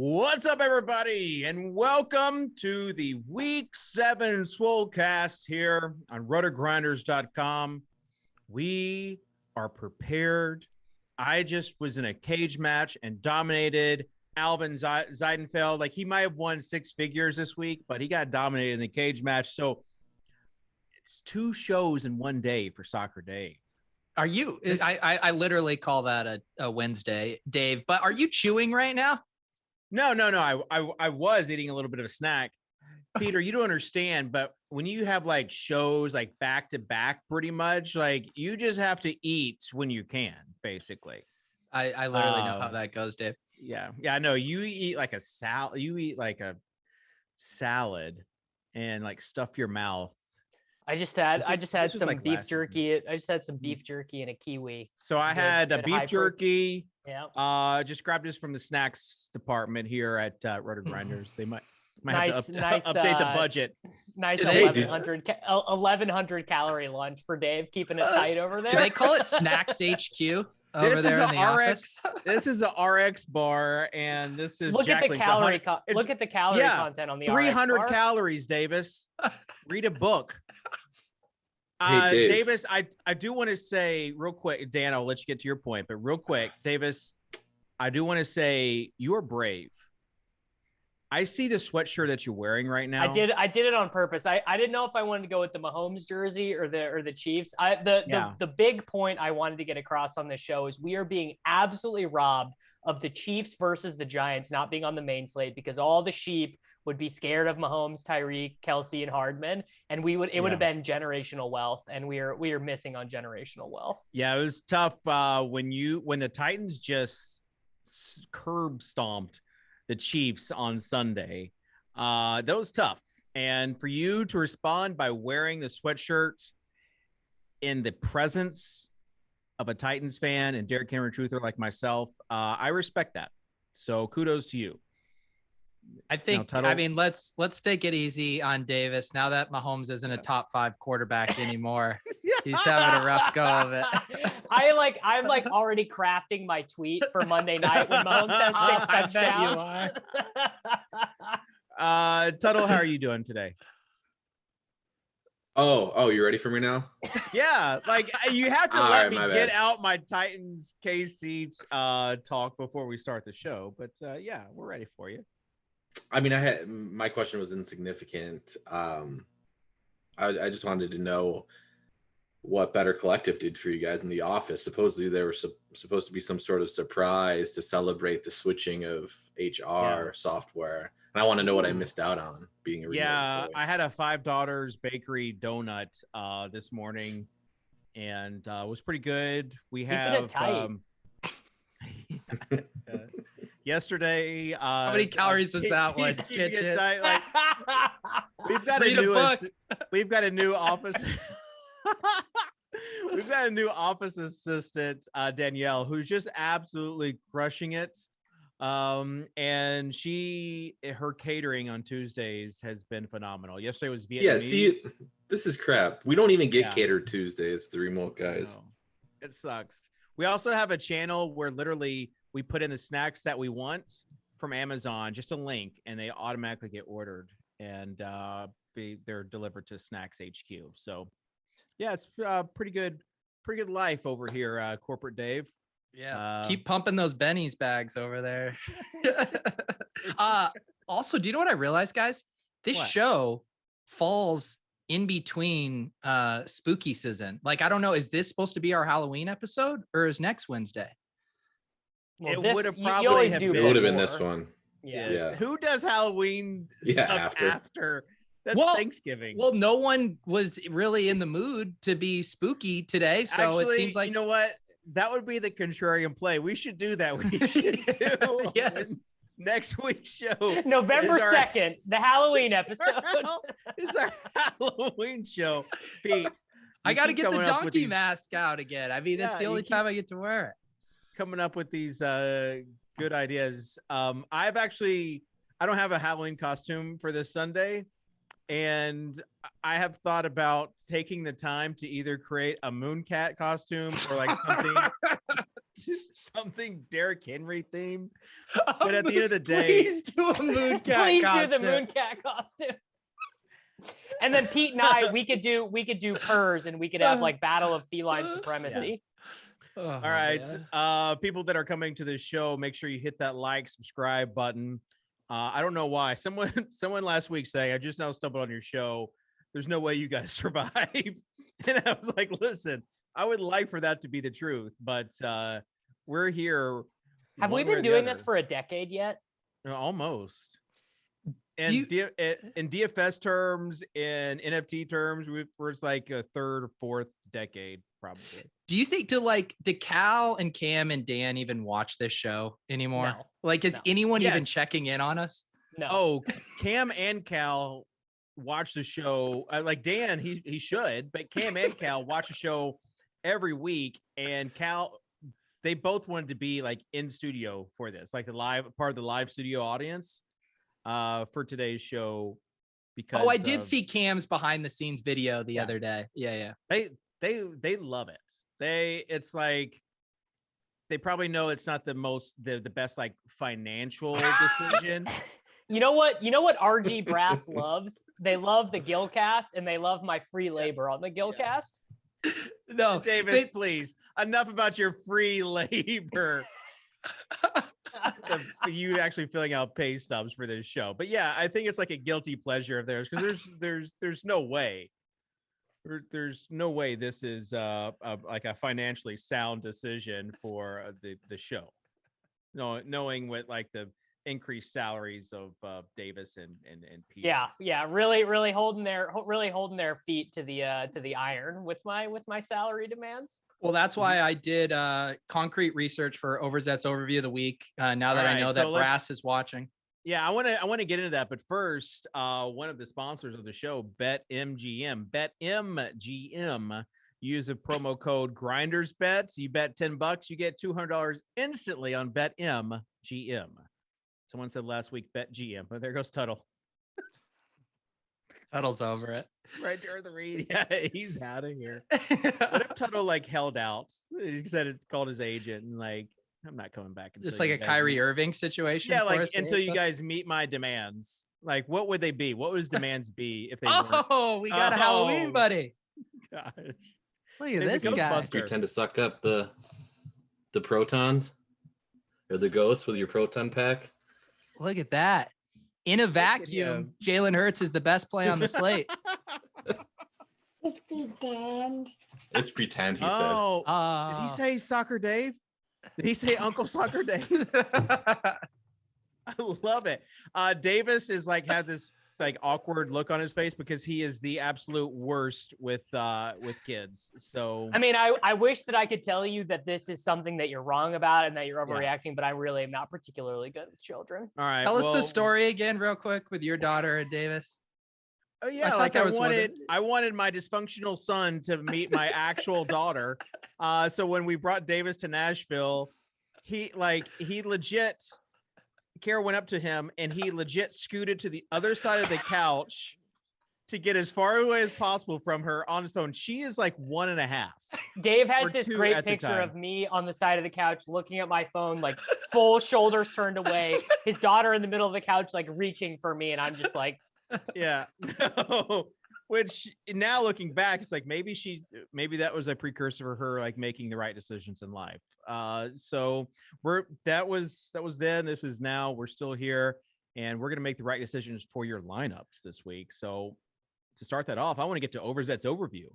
What's up, everybody, and welcome to the Week 7 Swolecast here on rotogrinders.com. We are prepared. I just was in a cage match and dominated Alvin Zeidenfeld. Like, he might have won six figures this week, but he got dominated in the cage match. So it's two shows in one day for Soccer Day. Are you? I literally call that a Wednesday, Dave. But are you chewing right now? No. I was eating a little bit of a snack. Peter, you don't understand, but when you have like shows like back to back, pretty much, like you just have to eat when you can, basically. I literally know how that goes, Dave. Yeah. I know you eat like a salad. You eat like a salad and like stuff your mouth. I just had some like beef jerky. I just had some beef jerky and a kiwi. So I had a beef jerky. Yeah. Just grabbed this from the snacks department here at Rotor Grinders. They might nice, have to nice, update the budget. Nice 1100 calorie lunch for Dave, keeping it tight over there. Do they call it Snacks HQ? Over there in the RX. This is a RX bar, and this is look at the calorie. Look at the calorie content on the 300 RX bar. calories, Davis. Read a book. Hey, Davis, I do want to say real quick, Dan, I'll let you get to your point, but real quick, Davis, I do want to say you are brave. I see the sweatshirt that you're wearing right now. I did it on purpose. I didn't know if I wanted to go with the Mahomes jersey or the Chiefs. The big point I wanted to get across on this show is we are being absolutely robbed of the Chiefs versus the Giants not being on the main slate because all the sheep would be scared of Mahomes, Tyreek, Kelsey, and Hardman, and it would have been generational wealth, and we are missing on generational wealth. Yeah, it was tough when the Titans just curb stomped the Chiefs on Sunday. That was tough, and for you to respond by wearing the sweatshirt in the presence of a Titans fan and Derrick Henry truther like myself, I respect that. So kudos to you. I think, I mean, let's take it easy on Davis. Now that Mahomes isn't a top 5 quarterback anymore, he's having a rough go of it. I'm already crafting my tweet for Monday night when Mahomes has 6 touchdowns. Tuttle, how are you doing today? Oh, you ready for me now? Yeah, like you have to let me get out my Titans KC talk before we start the show. But yeah, we're ready for you. I mean, my question was insignificant. I just wanted to know what Better Collective did for you guys in the office. Supposedly there was supposed to be some sort of surprise to celebrate the switching of HR software. And I want to know what I missed out on being a remote employee. I had a 5 Daughters Bakery donut this morning, and it was pretty good. We have yesterday. How many calories was that one? We've got a new office. We've got a new office assistant, Danielle, who's just absolutely crushing it. And her catering on Tuesdays has been phenomenal. Yesterday was Vietnamese. Yeah, see, this is crap. We don't even get catered Tuesdays, the remote guys. It sucks. We also have a channel where literally we put in the snacks that we want from Amazon, just a link, and they automatically get ordered, and they're delivered to Snacks HQ. So yeah, it's pretty good life over here, corporate Dave. Yeah, keep pumping those Benny's bags over there. Also, do you know what I realized, guys? This show falls in between spooky season. Like, I don't know, is this supposed to be our Halloween episode or is next Wednesday? Well, it would have probably been this one. Yeah. Who does Halloween stuff after? That's Thanksgiving. Well, no one was really in the mood to be spooky today, so actually, it seems like, you know what? That would be the contrarian play. We should do that. We should do next week's show. November 2nd, the Halloween episode. Is our Halloween show. Pete, I got to get the donkey mask out again. I mean, it's the only time I get to wear it. Coming up with these good ideas. I don't have a Halloween costume for this Sunday. And I have thought about taking the time to either create a Mooncat costume or like something Derrick Henry themed. But at the end of the day, please do a moon cat. Please costume. do the moon cat costume. And then Pete and I, we could do purrs, and we could have like battle of feline supremacy. Oh, all right, people that are coming to this show, make sure you hit that like, subscribe button. I don't know why someone last week saying I just now stumbled on your show. There's no way you guys survive. And I was like, listen, I would like for that to be the truth, but we're here. Have we been doing this for a decade yet? Almost. And in DFS terms, in NFT terms, we're like a third or fourth decade, probably. Do you think do Cal and Cam and Dan even watch this show anymore? No. Like, is anyone even checking in on us? No. Oh, Cam and Cal watch the show. Like Dan, he should, but Cam and Cal watch the show every week. And Cal, they both wanted to be like in studio for this, like the live part of the live studio audience for today's show. Because I did see Cam's behind the scenes video the other day. Yeah. They love it. It's like they probably know it's not the best like financial decision. You know what RG Brass loves? They love the Gilcast, and they love my free labor on the Gilcast. No, Davis, please. Enough about your free labor. You actually filling out pay stubs for this show. But yeah, I think it's like a guilty pleasure of theirs, because there's no way. There's no way this is like a financially sound decision for the show. No, knowing what like the increased salaries of Davis and Pete. Yeah, really holding their feet to the iron with my salary demands. Well, that's why I did concrete research for Overzet's overview of the week. Now that I know that Brass is watching. Yeah, I want to get into that, but first, one of the sponsors of the show, BetMGM. BetMGM. Use a promo code GrindersBets. You bet $10, you get $200 instantly on BetMGM. Someone said last week BetGM, but there goes Tuttle. Tuttle's over it. Right during the read. Yeah, he's out of here. What if Tuttle like held out? He said it, called his agent, and like, I'm not coming back. Just like a Kyrie Irving situation. Yeah, like until you guys meet my demands. Like, what would they be? What would his demands be if they? We got a Halloween buddy. Gosh. Look at this guy. Pretend to suck up the protons or the ghosts with your proton pack. Look at that. In a vacuum, Jalen Hurts is the best play on the slate. It's pretend. It's pretend, he said. Did he say Soccer Dave? Did he say Uncle Soccer Dave? I love it. Davis is like had this like awkward look on his face because he is the absolute worst with kids. So I mean, I wish that I could tell you that this is something that you're wrong about and that you're overreacting, but I really am not particularly good with children. All right, tell us the story again real quick with your daughter and Davis. Oh yeah, I wanted my dysfunctional son to meet my actual daughter. So when we brought Davis to Nashville, he legit, Kara went up to him and he legit scooted to the other side of the couch to get as far away as possible from her on his phone. She is like 1.5. Dave has this great picture of me on the side of the couch looking at my phone, like full shoulders turned away. His daughter in the middle of the couch, like reaching for me. And I'm just like, yeah, no. Which now looking back, it's like maybe that was a precursor for her like making the right decisions in life. So that was then. This is now. We're still here, and we're gonna make the right decisions for your lineups this week. So to start that off, I want to get to Overzet's overview.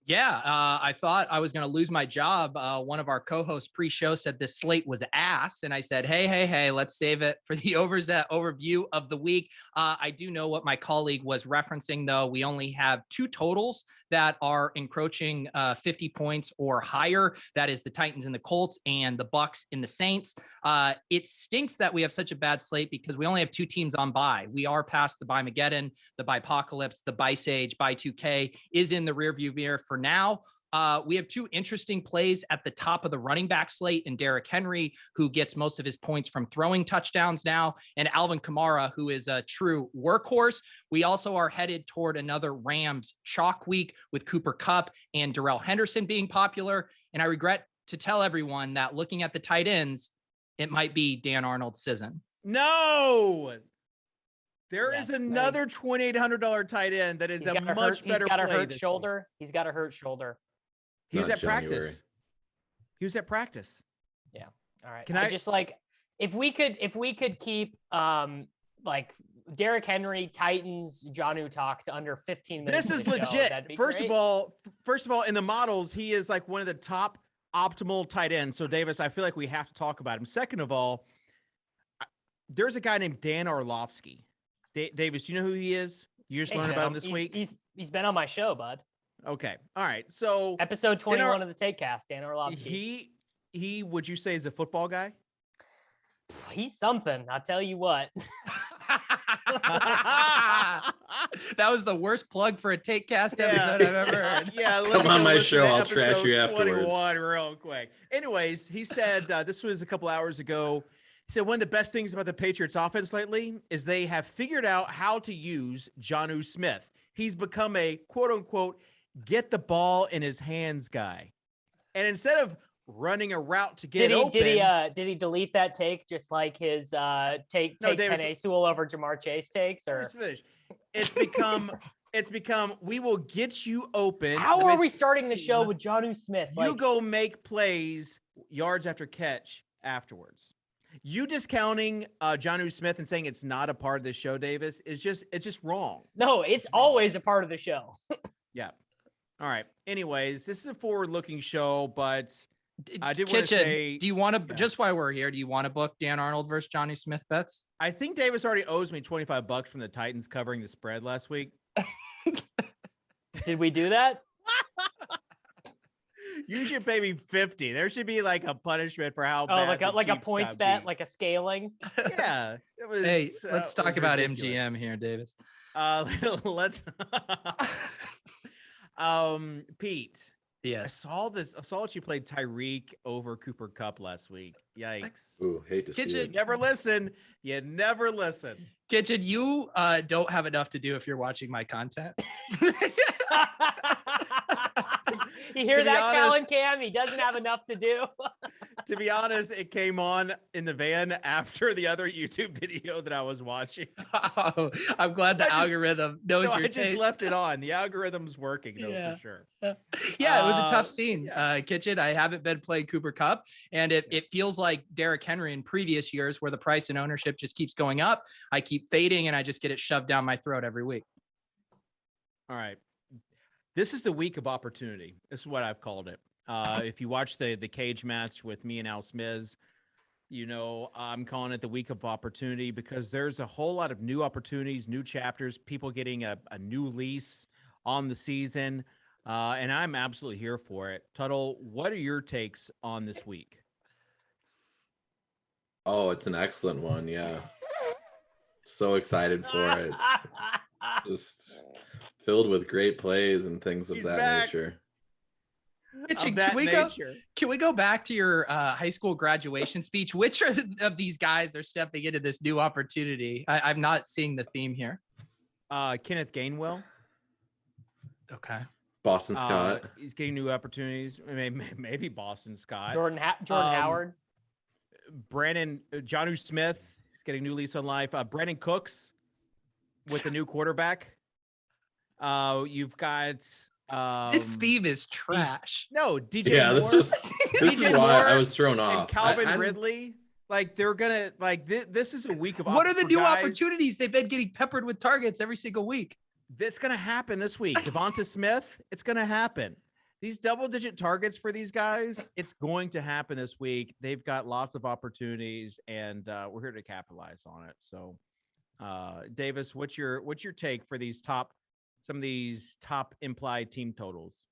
Yeah, I thought I was going to lose my job. One of our co-hosts pre-show said this slate was ass. And I said, hey, let's save it for the Overzet overview of the week. I do know what my colleague was referencing, though. We only have 2 totals that are encroaching 50 points or higher. That is the Titans and the Colts and the Bucks and the Saints. It stinks that we have such a bad slate because we only have 2 teams on bye. We are past the Bye-Mageddon, the Bye-Apocalypse, the Bye-Sage, Bye-2K is in the rearview mirror for now. We have 2 interesting plays at the top of the running back slate in Derrick Henry, who gets most of his points from throwing touchdowns now, and Alvin Kamara, who is a true workhorse. We also are headed toward another Rams chalk week with Cooper Kupp and Darrell Henderson being popular. And I regret to tell everyone that looking at the tight ends, it might be Dan Arnold's season. No, there is another $2,800 tight end that is a much better play. He's got a hurt shoulder. He's got a hurt shoulder. He was at practice. He was at practice. Yeah. All right. Can I just like, if we could keep like Derrick Henry, Titans, Jonnu talk to under 15 minutes. This is legit. First of all, in the models, he is like one of the top optimal tight ends. So Davis, I feel like we have to talk about him. Second of all, there's a guy named Dan Orlovsky. Davis, you know who he is? You just learned about him this week. He's been on my show, bud. Okay. All right. So episode 21 of the Takecast, Dan Orlovsky. He would you say is a football guy? He's something. I'll tell you what. That was the worst plug for a Takecast episode I've ever heard. Yeah, come on my show. I'll trash you afterwards. 21 real quick. Anyways, he said this was a couple hours ago. He said one of the best things about the Patriots offense lately is they have figured out how to use Jonnu Smith. He's become a quote unquote get the ball in his hands guy. And instead of running a route to get open. Did he delete that take just like his take Penei Sewell over Jamar Chase takes? Or it's become we will get you open. How are we starting the show with Jonnu Smith? You go make plays, yards after catch afterwards. You discounting Jonnu Smith and saying it's not a part of the show, Davis, it's just wrong. No, it's always a part of the show. Yeah. All right. Anyways, this is a forward-looking show, but I did want to say, do you want to just while we're here, do you want to book Dan Arnold versus Jonnu Smith bets? I think Davis already owes me $25 from the Titans covering the spread last week. Did we do that? You should pay me $50. There should be like a punishment for how bad like a points bet, like a scaling. Yeah. It was, hey, let's talk about ridiculous. MGM here, Davis. Let's Pete. Yeah. I saw that you played Tyreek over Cooper Kupp last week. Yikes. Ooh, hate to see it. You never listen. Kitchen, you don't have enough to do if you're watching my content. You hear that, Callan Cam? He doesn't have enough to do. To be honest, it came on in the van after the other YouTube video that I was watching. Oh, I'm glad the algorithm knows your taste. I just left it on. The algorithm's working, though, for sure. Yeah, it was a tough scene. Kitchen, I haven't been playing Cooper Kupp, and it feels like Derrick Henry in previous years where the price and ownership just keeps going up. I keep fading, and I just get it shoved down my throat every week. All right. This is the week of opportunity. This is what I've called it. If you watch the cage match with me and Al Smiz, you know, I'm calling it the week of opportunity because there's a whole lot of new opportunities, new chapters, people getting a new lease on the season. And I'm absolutely here for it. Tuttle, what are your takes on this week? Oh, it's an excellent one. Yeah. So excited for it. Just filled with great plays and things of that nature. Can we go back to your high school graduation speech? Which of these guys are stepping into this new opportunity? I'm not seeing the theme here. Kenneth Gainwell. Okay. Boston Scott. He's getting new opportunities. Maybe Boston Scott. Jordan Howard. Jonnu Smith is getting new lease on life. Brandon Cooks with the new quarterback. You've got this theme is trash. No, DJ yeah, Moore. this is why I was thrown off. And Calvin Ridley, like they're gonna like this is a week of. What are the new opportunities? They've been getting peppered with targets every single week. That's gonna happen this week. Devonta Smith, it's gonna happen. These double-digit targets for these guys, it's going to happen this week. They've got lots of opportunities, and we're here to capitalize on it. So, Davis, what's your take for some of these top implied team totals?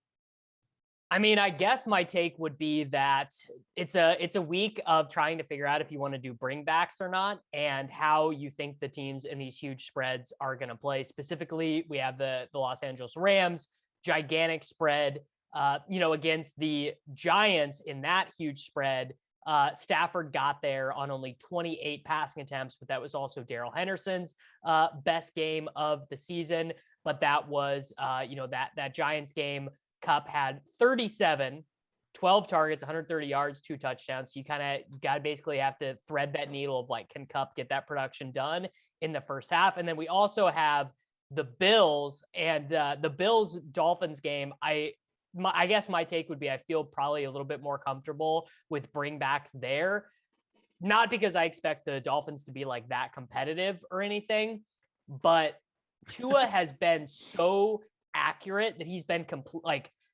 I mean, I guess my take would be that it's a week of trying to figure out if you want to do bringbacks or not, and how you think the teams in these huge spreads are going to play. Specifically, we have the Los Angeles Rams, gigantic spread, against the Giants in that huge spread. Stafford got there on only 28 passing attempts, but that was also Darrell Henderson's best game of the season. But that was, that Giants game. Kupp had 37 12 targets, 130 yards, 2 touchdowns. So you kind of got to basically have to thread that needle of like, can Kupp get that production done in the first half? And then we also have the Bills, and the Bills Dolphins game. I guess my take would be I feel probably a little bit more comfortable with bringbacks there. Not because I expect the Dolphins to be like that competitive or anything, but Tua has been so accurate that he's been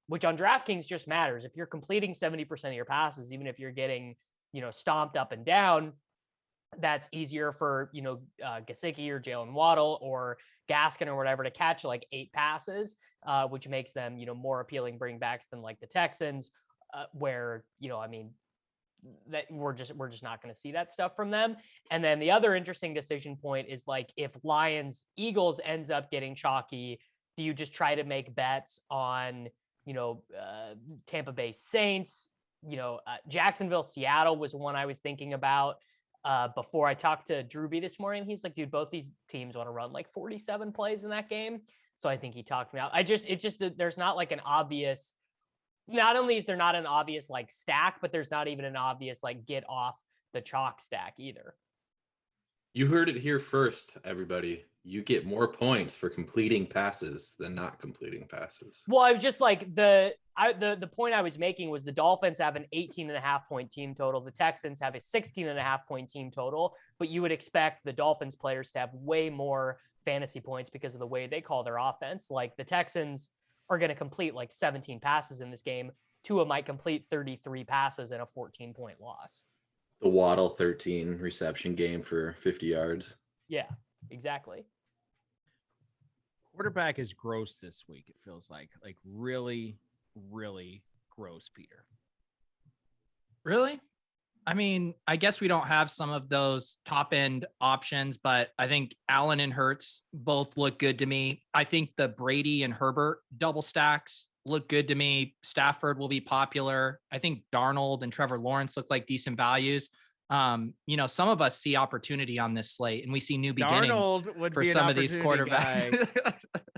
which on DraftKings just matters. If you're completing 70% of your passes, even if you're getting, stomped up and down, that's easier for, Gesicki or Jalen Waddle or Gaskin or whatever to catch like 8 passes, which makes them, more appealing bringbacks than like the Texans, where, that we're just not going to see that stuff from them. And then the other interesting decision point is like, if Lions Eagles ends up getting chalky, do you just try to make bets on, Tampa Bay Saints, Jacksonville, Seattle was one I was thinking about before I talked to Drew B this morning. He was like, dude, both these teams want to run like 47 plays in that game. So I think he talked me out. There's not like an obvious, not only is there not an obvious like stack, but there's not even an obvious like get off the chalk stack either. You heard it here first, everybody. You get more points for completing passes than not completing passes. Well, I was just like the point I was making was the Dolphins have an 18.5 point team total. The Texans have a 16.5 point team total, but you would expect the Dolphins players to have way more fantasy points because of the way they call their offense. Like the Texans are going to complete like 17 passes in this game. Tua might complete 33 passes in a 14-point loss. The Waddle 13 reception game for 50 yards. Yeah, exactly. Quarterback is gross this week. It feels like really, really gross, Peter. Really? I mean, I guess we don't have some of those top end options, but I think Allen and Hurts both look good to me. I think the Brady and Herbert double stacks look good to me. Stafford will be popular. I think Darnold and Trevor Lawrence look like decent values. Some of us see opportunity on this slate, and we see new beginnings Darnold would for be some of these quarterbacks.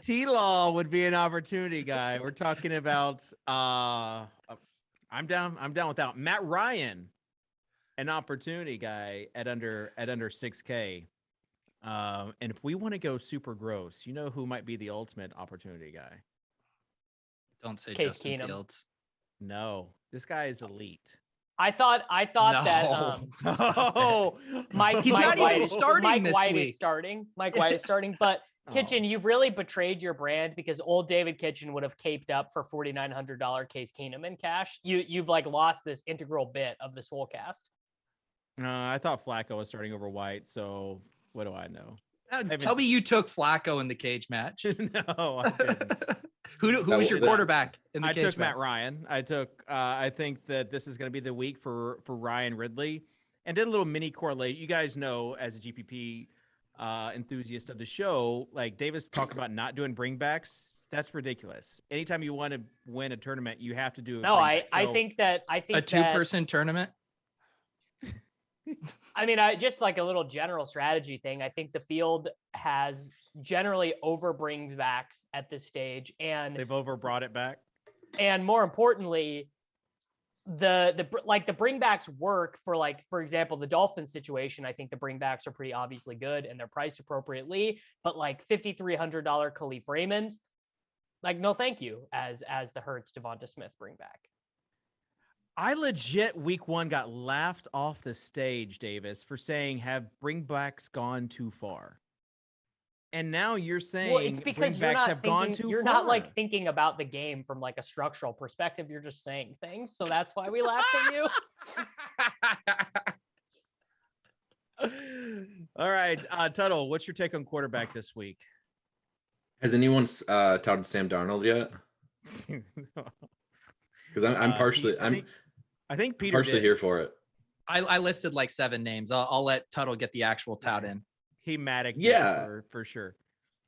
T-Law would be an opportunity guy. We're talking about I'm down with that. Matt Ryan, an opportunity guy at under 6K. And if we want to go super gross, you know who might be the ultimate opportunity guy? Don't say Case Justin Keenum. Fields. No, this guy is elite. I thought No. that He's not even starting this White week. is starting. Mike White is starting, but Kitchen, you've really betrayed your brand because old David Kitchen would have caped up for $4,900 Case Keenum in cash. You've like lost this integral bit of the Swolecast. I thought Flacco was starting over White, so what do I know? Tell me you took Flacco in the cage match. No, I didn't. Who was your quarterback in the I cage took match? Matt Ryan. I think that this is going to be the week for Ryan Ridley, and did a little mini correlate. You guys know, as a GPP enthusiast of the show, like Davis talked about not doing bringbacks. That's ridiculous. Anytime you want to win a tournament, you have to do. I think a 2-person tournament. I mean, just like a little general strategy thing. I think the field has generally over bringbacks at this stage, and they've overbrought it back. And more importantly, the bringbacks work for, like, for example, the Dolphins situation. I think the bringbacks are pretty obviously good and they're priced appropriately, but like $5,300 Khalif Raymond, like, no, thank you as the Hurts Devonta Smith bringback. I legit week 1 got laughed off the stage, Davis, for saying have bringbacks gone too far. And now you're saying it's because bringbacks have gone too far. You're not like thinking about the game from like a structural perspective. You're just saying things. So that's why we laughed at you. All right. Tuttle, what's your take on quarterback this week? Has anyone touted Sam Darnold yet? Because I'm partially I think Peter partially here for it. I listed like 7 names. I'll let Tuttle get the actual tout in. He Matic, for sure.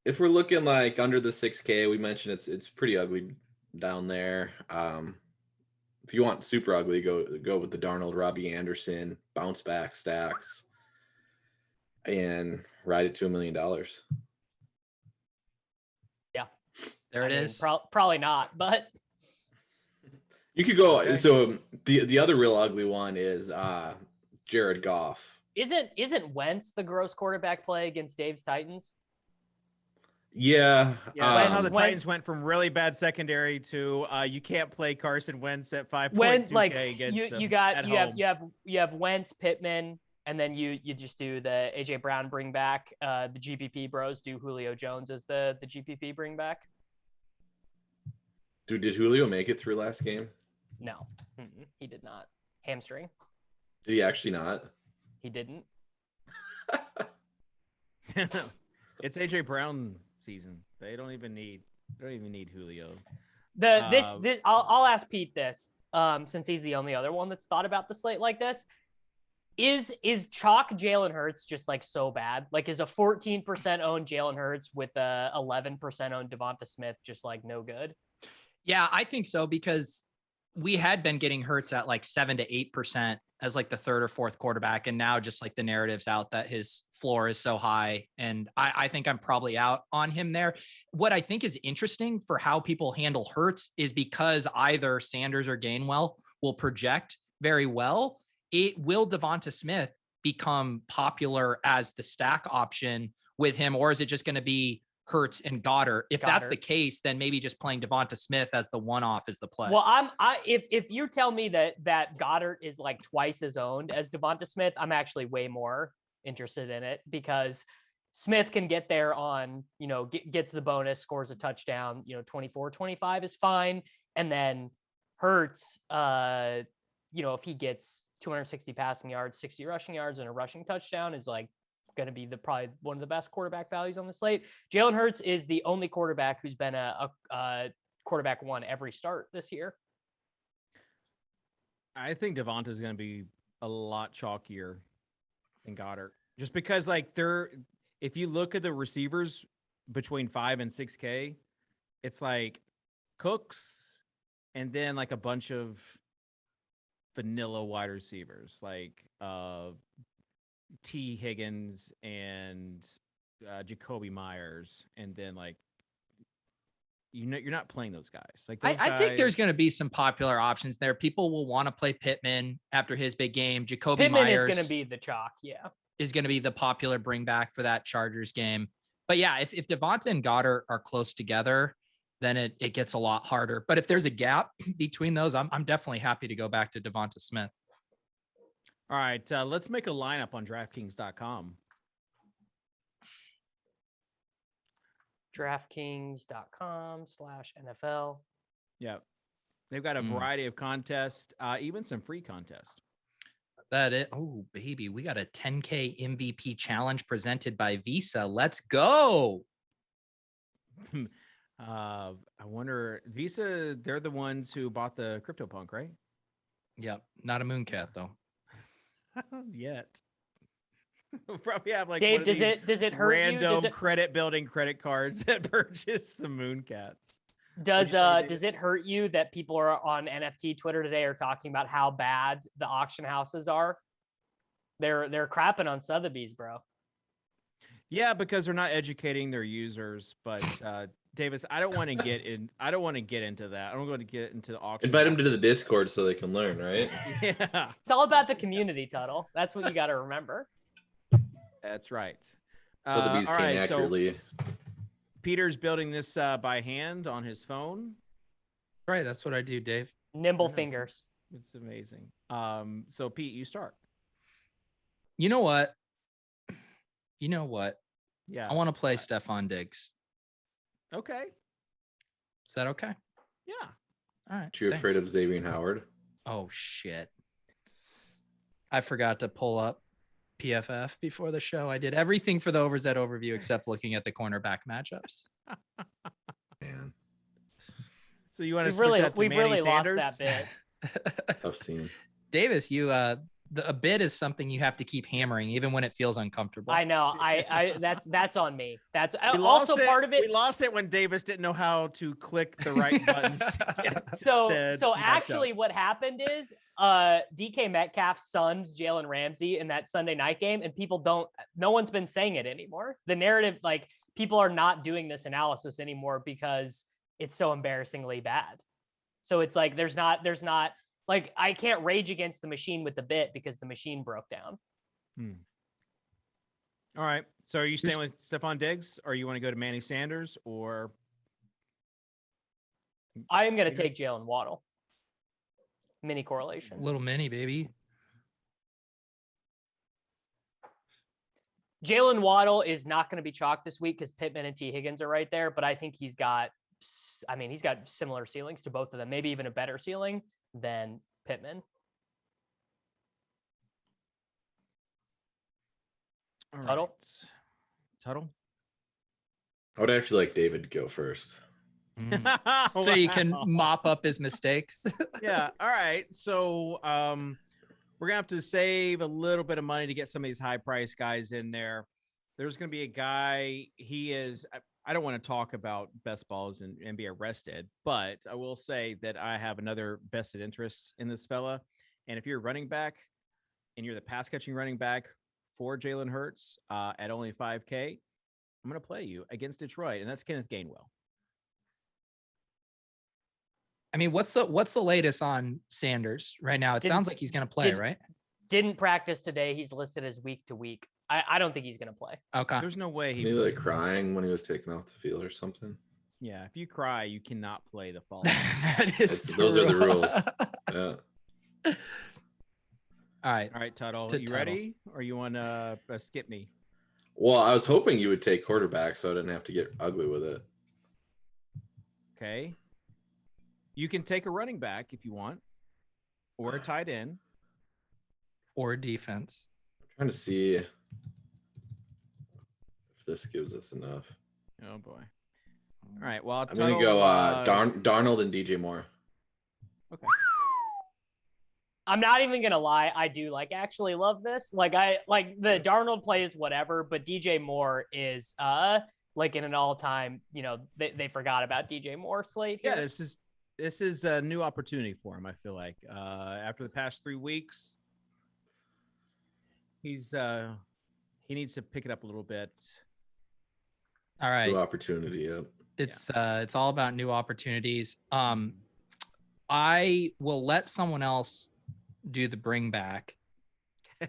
If we're looking like under the 6K, we mentioned it's pretty ugly down there. If you want super ugly, go with the Darnold, Robbie Anderson, bounce back stacks, and ride it to $1 million. Yeah, there it is. Probably not, but You could go. Okay. So the other real ugly one is Jared Goff. Isn't Wentz the gross quarterback play against Dave's Titans? Yeah. Yeah, somehow the Wentz- Titans went from really bad secondary to you can't play Carson Wentz at 5.2K When like against them you got at you home. have Wentz, Pittman, and then you just do the AJ Brown bring back. The GPP bros do Julio Jones as the GPP bring back. Dude, did Julio make it through last game? No, he did not. Hamstring. Did he actually not? He didn't. It's AJ Brown season. They don't even need Julio. I'll ask Pete this, since he's the only other one that's thought about the slate like this. Is chalk Jalen Hurts just like so bad? Like, is a 14% owned Jalen Hurts with a 11% owned Devonta Smith just like no good? Yeah, I think so, because we had been getting Hurts at like 7 to 8% as like the third or fourth quarterback. And now just like the narrative's out that his floor is so high. And I think I'm probably out on him there. What I think is interesting for how people handle Hurts is because either Sanders or Gainwell will project very well. Will Devonta Smith become popular as the stack option with him, or is it just going to be Hurts and Goddard? If that's the case, then maybe just playing Devonta Smith as the one-off is the play. Well, if you tell me that Goddard is like twice as owned as Devonta Smith, I'm actually way more interested in it, because Smith can get there on, gets the bonus, scores a touchdown, 24-25 is fine. And then Hurts, if he gets 260 passing yards, 60 rushing yards, and a rushing touchdown, is like going to be probably one of the best quarterback values on the slate. Jalen Hurts is the only quarterback who's been a quarterback one every start this year. I think Devonta is going to be a lot chalkier than Goddard, just because if you look at the receivers between 5 and 6K, it's like Cooks and then like a bunch of vanilla wide receivers like T. Higgins and Jacoby Myers, and then like you're not playing those guys. Like I think there's going to be some popular options there. People will want to play Pittman after his big game. Jacoby Myers is going to be the chalk, is going to be the popular bring back for that Chargers game. But yeah, if Devonta and Goddard are close together, then it gets a lot harder. But if there's a gap between those, I'm definitely happy to go back to Devonta Smith. All right, let's make a lineup on DraftKings.com. DraftKings.com/NFL. Yeah, they've got a variety of contests, even some free contests. Oh, baby, we got a 10K MVP challenge presented by Visa. Let's go. I wonder, Visa, they're the ones who bought the CryptoPunk, right? Yep, not a Mooncat though. Yet. We'll probably have like Dave, one of does it hurt random you? credit building credit cards that purchase the Mooncats. Does it hurt you that people are on NFT Twitter today are talking about how bad the auction houses are? They're crapping on Sotheby's, bro. Yeah, because they're not educating their users. But Davis, I don't want to get into that. I don't want to get into the auction. Invite them to the Discord so they can learn, right? Yeah. It's all about the community, Tuttle. That's what you got to remember. That's right. Sotheby's all came right, accurately. So Peter's building this by hand on his phone. Right, that's what I do, Dave. Nimble fingers. It's amazing. So Pete, you start. You know what? Yeah. I want to play Stephon Diggs. Okay. Is that okay? Yeah. All right. Too afraid of Xavier Howard? Oh, shit. I forgot to pull up PFF before the show. I did everything for the Overzet overview except looking at the cornerback matchups. Man. So you want to we've really Sanders? lost that bit. Tough scene. Davis, a bid is something you have to keep hammering even when it feels uncomfortable. I know. That's on me. That's We also lost it. part of it. We lost it when Davis didn't know how to click the right buttons. So actually what happened is DK Metcalf sunned Jalen Ramsey in that Sunday night game, and no one's been saying it anymore. The narrative, like, people are not doing this analysis anymore because it's so embarrassingly bad. So it's like there's not like I can't rage against the machine with the bit because the machine broke down. All right. So are you staying with Stephon Diggs, or you want to go to Manny Sanders, or? I am going to take Jalen Waddle. Mini correlation. Little mini, baby. Jalen Waddle is not going to be chalked this week because Pittman and T. Higgins are right there, but I think he's got similar ceilings to both of them, maybe even a better ceiling than Pittman. All Tuttle? right. Tuttle? I would actually like David to go first. So you can mop up his mistakes. Yeah. All right. So we're gonna have to save a little bit of money to get some of these high price guys in there. There's gonna be a guy. He is. I don't want to talk about best balls and be arrested, but I will say that I have another vested interest in this fella. And if you're a running back and you're the pass catching running back for Jalen Hurts at only 5K, I'm gonna play you against Detroit, and that's Kenneth Gainwell. I mean, what's the latest on Sanders right now? It sounds like he's going to play, right? Didn't practice today. He's listed as week to week. I don't think he's going to play. Okay. There's no way Maybe like crying when he was taken off the field or something. Yeah, if you cry, you cannot play the following. Those are the rules. Yeah. All right. All right, Tuttle. To You Tuttle. ready? Or you want to skip me? Well, I was hoping you would take quarterback so I didn't have to get ugly with it. Okay. You can take a running back if you want, or a tight end. Or defense. I'm trying to see if this gives us enough. Oh, boy. All right. Well, I'm going to go Darnold and DJ Moore. Okay. I'm not even going to lie. I do actually love this. The Darnold play is whatever, but DJ Moore is in an all-time, they forgot about DJ Moore slate here. Yeah, this is a new opportunity for him, I feel like. After the past 3 weeks, he needs to pick it up a little bit. All right. New opportunity, yep. It's all about new opportunities. I will let someone else do the bring back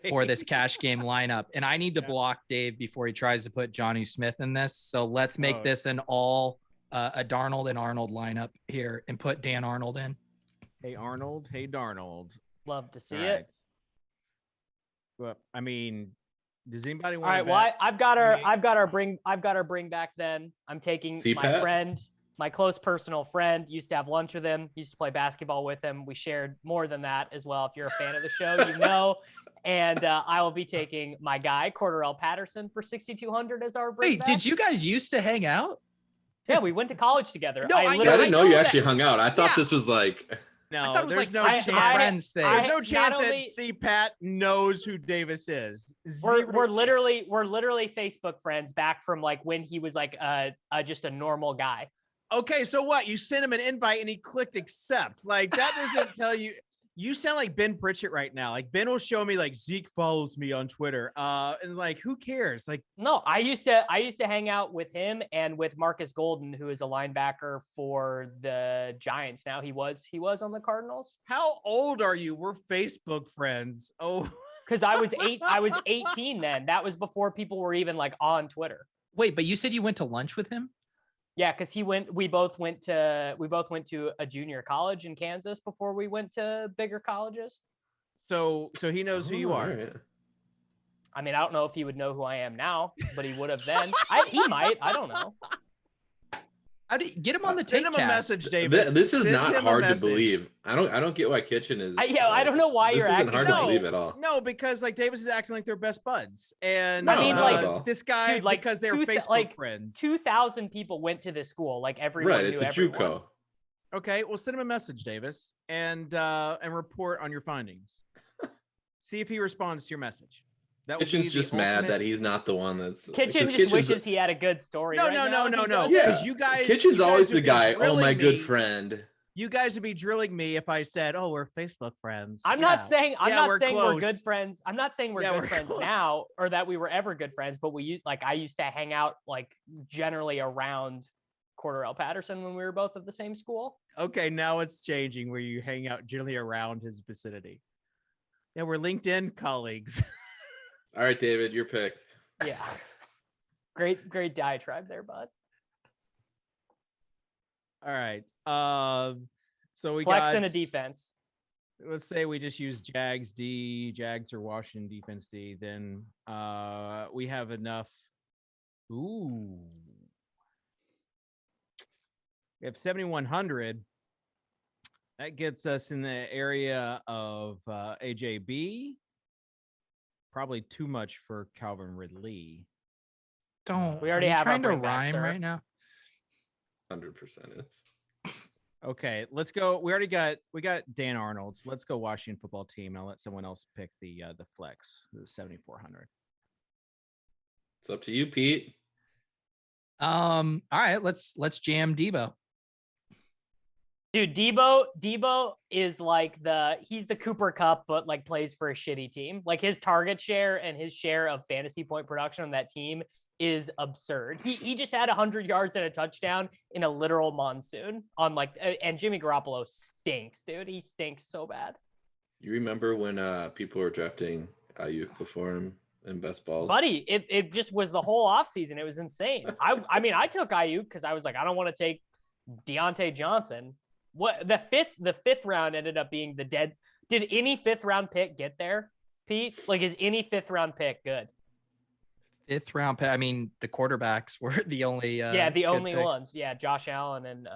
for this cash game lineup, and I need to block Dave before he tries to put Jonnu Smith in this. So let's make this an all a Darnold and Arnold lineup here and put Dan Arnold in. Hey Arnold, hey Darnold. Love to see All it. right. Well, I mean, does anybody want? All right. Well, I've got our bring back. Then I'm taking my friend, my close personal friend. Used to have lunch with him. Used to play basketball with him. We shared more than that as well. If you're a fan of the show, you know. And I will be taking my guy Cordarrelle Patterson for 6,200 as our bring back. Wait, did you guys used to hang out? Yeah, we went to college together. No, I didn't know you actually hung out. I thought this was like. No, there's no chance. Friends thing. There's no chance that CPAT knows who Davis is. We're literally Facebook friends back from when he was just a normal guy. Okay, so what? You sent him an invite and he clicked accept. That doesn't tell you. You sound like Ben Pritchett right now. Ben will show me Zeke follows me on Twitter. And who cares? No, I used to hang out with him and with Marcus Golden, who is a linebacker for the Giants. Now he was on the Cardinals. How old are you? We're Facebook friends. Oh, because I was 18 then. That was before people were even on Twitter. Wait, but you said you went to lunch with him? Yeah, because we both went to a junior college in Kansas before we went to bigger colleges. So he knows who you are. Right. I mean, I don't know if he would know who I am now, but he would have then. He might. I don't know. Get him on the Send him a message, David. This is not hard to believe. I don't get why Kitchen is. I don't know why you're acting. This isn't hard to believe at all. No, because Davis is acting like they're best buds, and this guy because they're Facebook friends. 2,000 people went to this school. Everyone. Right, it's a JUCO. Okay, well, send him a message, Davis, and report on your findings. See if he responds to your message. Kitchen's just mad that he's not the one that's. Kitchen just wishes he had a good story. No. Yeah, because you guys. Kitchen's always the guy. Oh, my good friend. You guys would be drilling me if I said, "Oh, we're Facebook friends." I'm not saying close. we're good friends. I'm not saying we're good friends now, or that we were ever good friends. But we used I used to hang out generally around Cordarrelle Patterson when we were both at the same school. Okay, now it's changing where you hang out generally around his vicinity. Yeah, we're LinkedIn colleagues. All right, David, your pick. Yeah. Great diatribe there, bud. All right. So we Flex got in a defense. Let's say we just use Jags D, Jags or Washington defense D. Then we have enough. Ooh. We have 7,100. That gets us in the area of AJB. Probably too much for Calvin Ridley. Don't. We already are you have our trying to bring back, rhyme sir. right now. 100% is. Okay, let's go. We got Dan Arnold's. Let's go Washington football team. I'll let someone else pick the flex, the 7,400. It's up to you, Pete. All right, let's jam Debo. Dude, Debo is like he's the Cooper Cup, but like plays for a shitty team. Like his target share and his share of fantasy point production on that team is absurd. He just had 100 yards and a touchdown in a literal monsoon on and Jimmy Garoppolo stinks, dude. He stinks so bad. You remember when people were drafting Ayuk before him in best balls? Buddy, it just was the whole offseason. It was insane. I mean, I took Ayuk because I was like, I don't want to take Deontay Johnson. What the fifth round ended up being the dead. Did any fifth round pick get there, Pete? Like, is any fifth round pick good? Fifth round pick. I mean, the quarterbacks were the only. The only pick. ones. Yeah, Josh Allen and.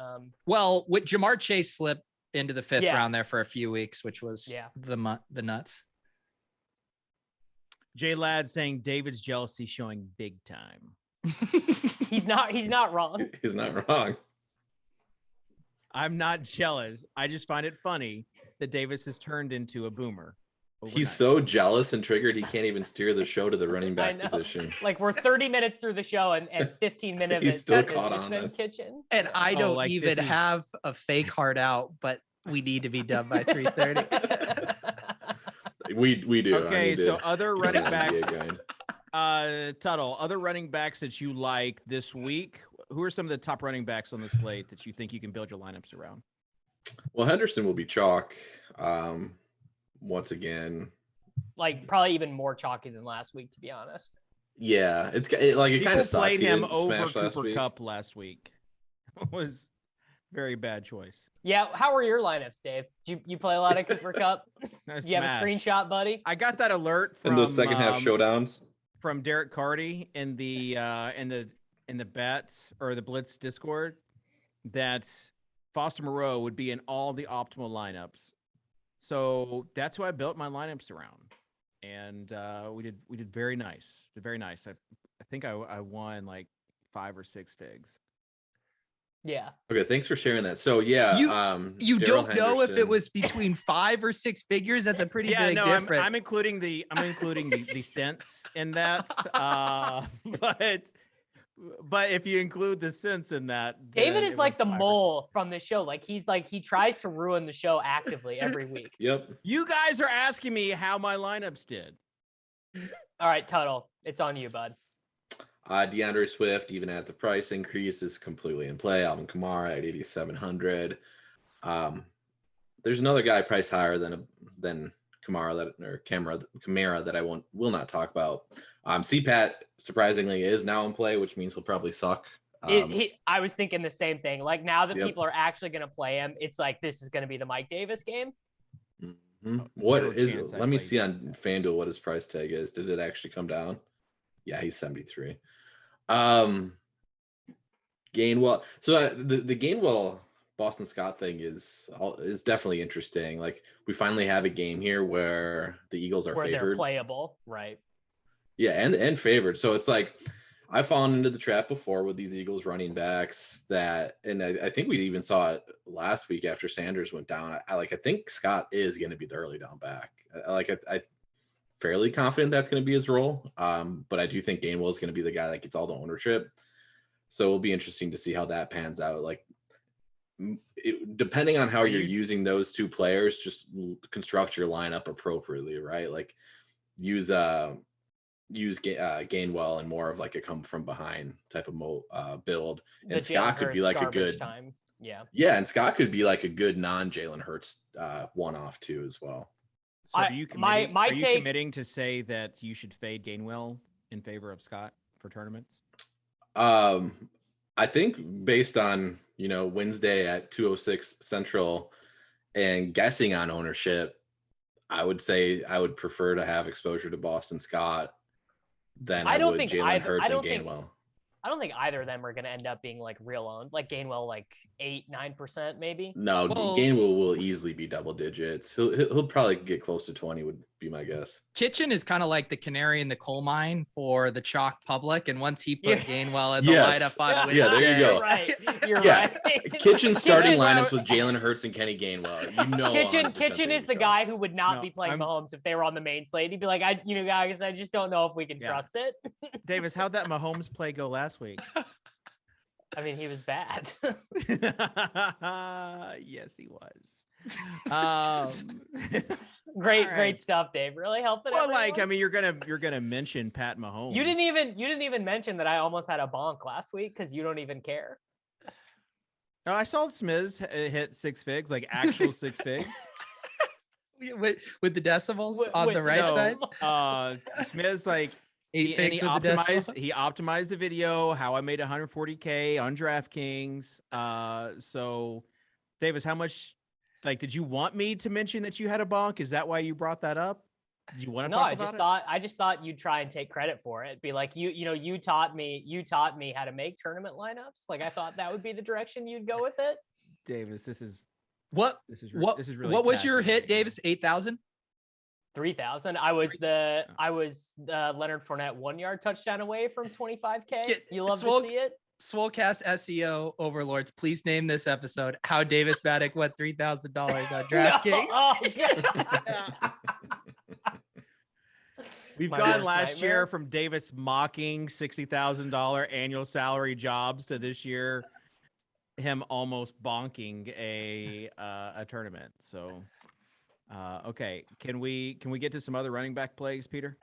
Well, with Jamar Chase slipped into the fifth Yeah. round there for a few weeks, which was the nuts. Jay Ladd saying David's jealousy showing big time. He's not wrong. He's not wrong. I'm not jealous. I just find it funny that Davis has turned into a boomer. Overnight. He's so jealous and triggered he can't even steer the show to the running back position. Like we're 30 minutes through the show and 15 minutes He's still has caught just on been this. kitchen. And I Oh, don't like even this is- have a fake heart out, but we need to be done by 3:30. We do. Okay, so other running backs. Grind. Tuttle, other running backs that you like this week. Who are some of the top running backs on the slate that you think you can build your lineups around? Well, Henderson will be chalk once again. Like probably even more chalky than last week, to be honest. Yeah, it kind of sucks. Played He him didn't over smash last Cooper week. Kupp last week. It was very bad choice. Yeah, how were your lineups, Dave? Did you play a lot of Cooper Cup? Do you have a screenshot, buddy? I got that alert from In those second half showdowns from Derek Carty in the bet or the Blitz Discord that Foster Moreau would be in all the optimal lineups. So that's who I built my lineups around. And we did very nice. Very nice. I think I won like 5 or 6 figs. Yeah. Okay, thanks for sharing that. So yeah, You Darrell don't know if it Henderson- was between 5 or 6 figures. That's a pretty big difference. I'm including the cents in that. But if you include the cents in that, David then is it like was the 5 or 6. mole from the show. Like he tries to ruin the show actively every week. Yep. You guys are asking me how my lineups did. All right, Tuttle, it's on you, bud. DeAndre Swift, even at the price increase, is completely in play. Alvin Kamara at 8,700. There's another guy priced higher than Kamara that I will not talk about. CPAT surprisingly is now in play, which means he'll probably suck. I was thinking the same thing. Like now that Yep. people are actually going to play him, it's like this is going to be the Mike Davis game. What Zero is? chance I Let me play see on CPAT. FanDuel what his price tag is. Did it actually come down? Yeah, he's 73. Gainwell. So the Gainwell Boston Scott thing is definitely interesting. Like we finally have a game here where the Eagles are where they're favored. playable, right? Yeah, and favored. So it's like I've fallen into the trap before with these Eagles running backs and I think we even saw it last week after Sanders went down. I think Scott is going to be the early down back. I fairly confident that's going to be his role. But I do think Gainwell is going to be the guy that gets all the ownership. So it'll be interesting to see how that pans out. Like depending on how you're using those two players, just construct your lineup appropriately, right? Like use use Gainwell and more of like a come from behind type of build. The And Scott Jalen could be Hurts like a garbage good time. Yeah. Yeah, and Scott could be like a good non-Jalen Hurts one-off too as well. So I- are you my committing, are you take- committing to say that you should fade Gainwell in favor of Scott for tournaments? I think based on, Wednesday at 2:06 Central and guessing on ownership, I would say I would prefer to have exposure to Boston Scott than I would Jalen Hurts and Gainwell. I don't think either of them are going to end up being like real owned, like Gainwell, like 8-9% maybe. No, Well- Gainwell will easily be double digits. He'll probably get close to 20 would be my guess. Kitchen is kind of like the canary in the coal mine for the chalk public, and once he put Yeah. Gainwell in the Yes. lineup on Yeah, there you Wednesday- go. You're right. You're Yeah. right. Kitchen starting Kitchen- lineups with Jalen Hurts and Kenny Gainwell. 100% Kitchen they is the would guy who would not No, be playing I'm- Mahomes if they were on the main slate. He'd be like, guys, I just don't know if we can Yeah. trust it. Davis, how'd that Mahomes play go last week? I mean, he was bad. Yes, he was. Great, All right. great stuff, Dave. Really helping. Well, like, everyone. I mean, you're gonna mention Pat Mahomes. you didn't even mention that I almost had a bonk last week because you don't even care. Oh, I saw Smiz hit 6 figs, like actual 6 figs. with the decimals With- on with the right No, side. Smiz like Eight he things with the decimal. optimized the video how I made 140K on DraftKings. So Davis, how much did you want me to mention that you had a bonk? Is that why you brought that up? Did you want to No, talk I about just it? thought you'd try and take credit for it. Be like, you taught me how to make tournament lineups. Like I thought that would be the direction you'd go with it. Davis, this is What really what was your tacky hit, right now. Davis? 8,000. 3,000. I was the Leonard Fournette 1-yard touchdown away from 25K. You love to see it. Swolecast SEO overlords, please name this episode "How Davis Maddock won $3,000 on DraftKings." Oh, We've My gone worst last year nightmare. from Davis mocking $60,000 annual salary jobs to this year him almost bonking a tournament. So, okay, can we get to some other running back plays, Peter?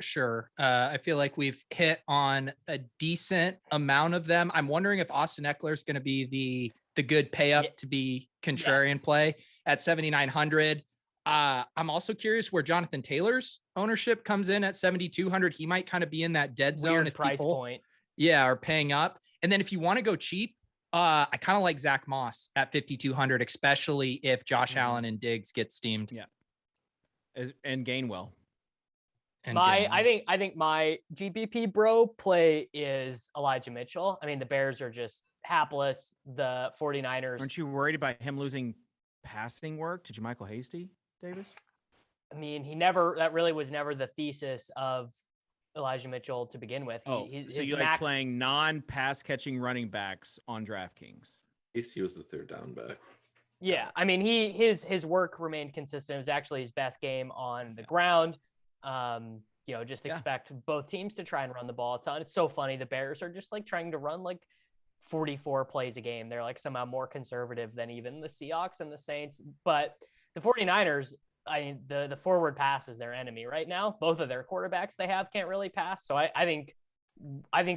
Sure. I feel like we've hit on a decent amount of them. I'm wondering if Austin Eckler is going to be the good pay up to be contrarian Yes. play at 7,900. I'm also curious where Jonathan Taylor's ownership comes in at 7,200. He might kind of be in that dead zone Weird if price people, point. are paying up. And then if you want to go cheap, I kind of like Zach Moss at 5,200, especially if Josh Allen and Diggs get steamed. Yeah. And Gainwell. And I think my GBP bro play is Elijah Mitchell. I mean, the Bears are just hapless. The 49ers. Aren't you worried about him losing passing work to Jermichael Hasty, Davis? I mean, that really was never the thesis of Elijah Mitchell to begin with. So his you like playing non-pass catching running backs on DraftKings? AC was the third down back. Yeah, I mean, his work remained consistent. It was actually his best game on the ground. Just expect both teams to try and run the ball a ton. It's so funny. The Bears are just like trying to run like 44 plays a game. They're like somehow more conservative than even the Seahawks and the Saints. But the 49ers, I mean, the forward pass is their enemy right now. Both of their quarterbacks they have can't really pass. So I think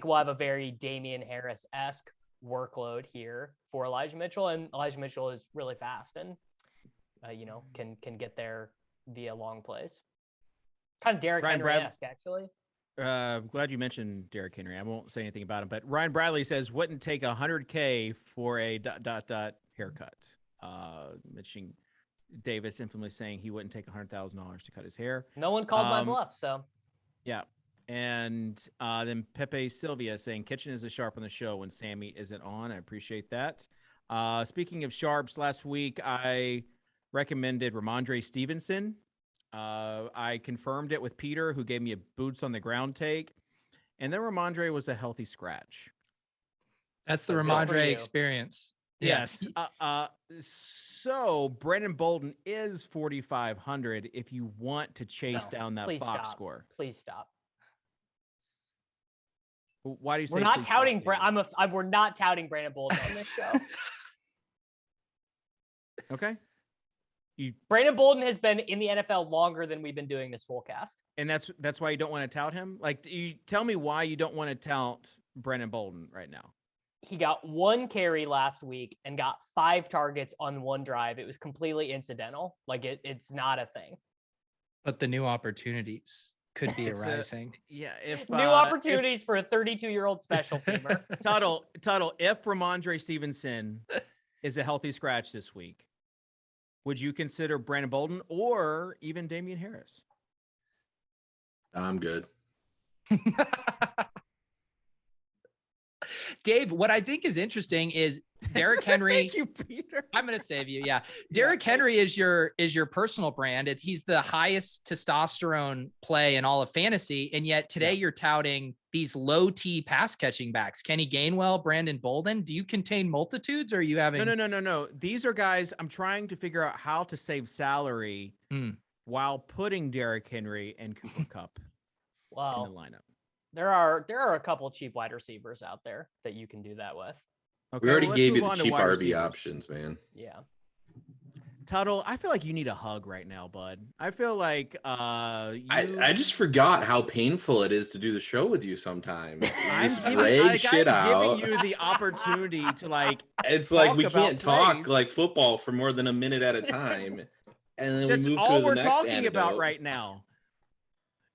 we'll have a very Damian Harris-esque workload here for Elijah Mitchell. And Elijah Mitchell is really fast and, can get there via long plays. Kind of Derrick Henry-esque, actually. Glad you mentioned Derrick Henry. I won't say anything about him, but Ryan Bradley says wouldn't take $100K for a ... haircut. Mentioning Davis infamously saying he wouldn't take $100,000 to cut his hair. No one called my bluff, so. Yeah. And then Pepe Sylvia saying Kitchen is a sharp on the show when Sammy isn't on. I appreciate that. Speaking of sharps, last week I recommended Ramondre Stevenson. I confirmed it with Peter, who gave me a boots on the ground take. And then Ramondre was a healthy scratch. That's the So good for Ramondre you. experience. Yes. So Brandon Bolden is 4,500 if you want to chase down that please box stop. score. Please stop. Why do you say We're not please touting. stop, Davis? We're not touting Brandon Bolden on this show. Okay. Brandon Bolden has been in the NFL longer than we've been doing this Swolecast. And that's why you don't want to tout him? Like, you tell me why you don't want to tout Brandon Bolden right now. He got 1 carry last week and got 5 targets on 1 drive. It was completely incidental. Like it's not a thing. But the new opportunities could be arising. If new opportunities for a 32-year-old special teamer. Tuttle, if Ramondre Stevenson is a healthy scratch this week, would you consider Brandon Bolden or even Damian Harris? I'm good. Dave, what I think is interesting is Derrick Henry. Thank you, Peter. I'm going to save you. Yeah. Derrick Henry is your personal brand. He's the highest testosterone play in all of fantasy. And yet today you're touting these low T pass catching backs. Kenny Gainwell, Brandon Bolden. Do you contain multitudes or are you having? No. These are guys I'm trying to figure out how to save salary while putting Derrick Henry and Cooper Kupp in the lineup. There are a couple cheap wide receivers out there that you can do that with. Okay, we already gave you the cheap RB options, man. Yeah. Tuttle, I feel like you need a hug right now, bud. I feel like I just forgot how painful it is to do the show with you sometimes. I'm giving you the opportunity to like. It's like we can't talk plays. like football for more than a minute at a time, and then That's we move all to we're the next talking about antidote. right now.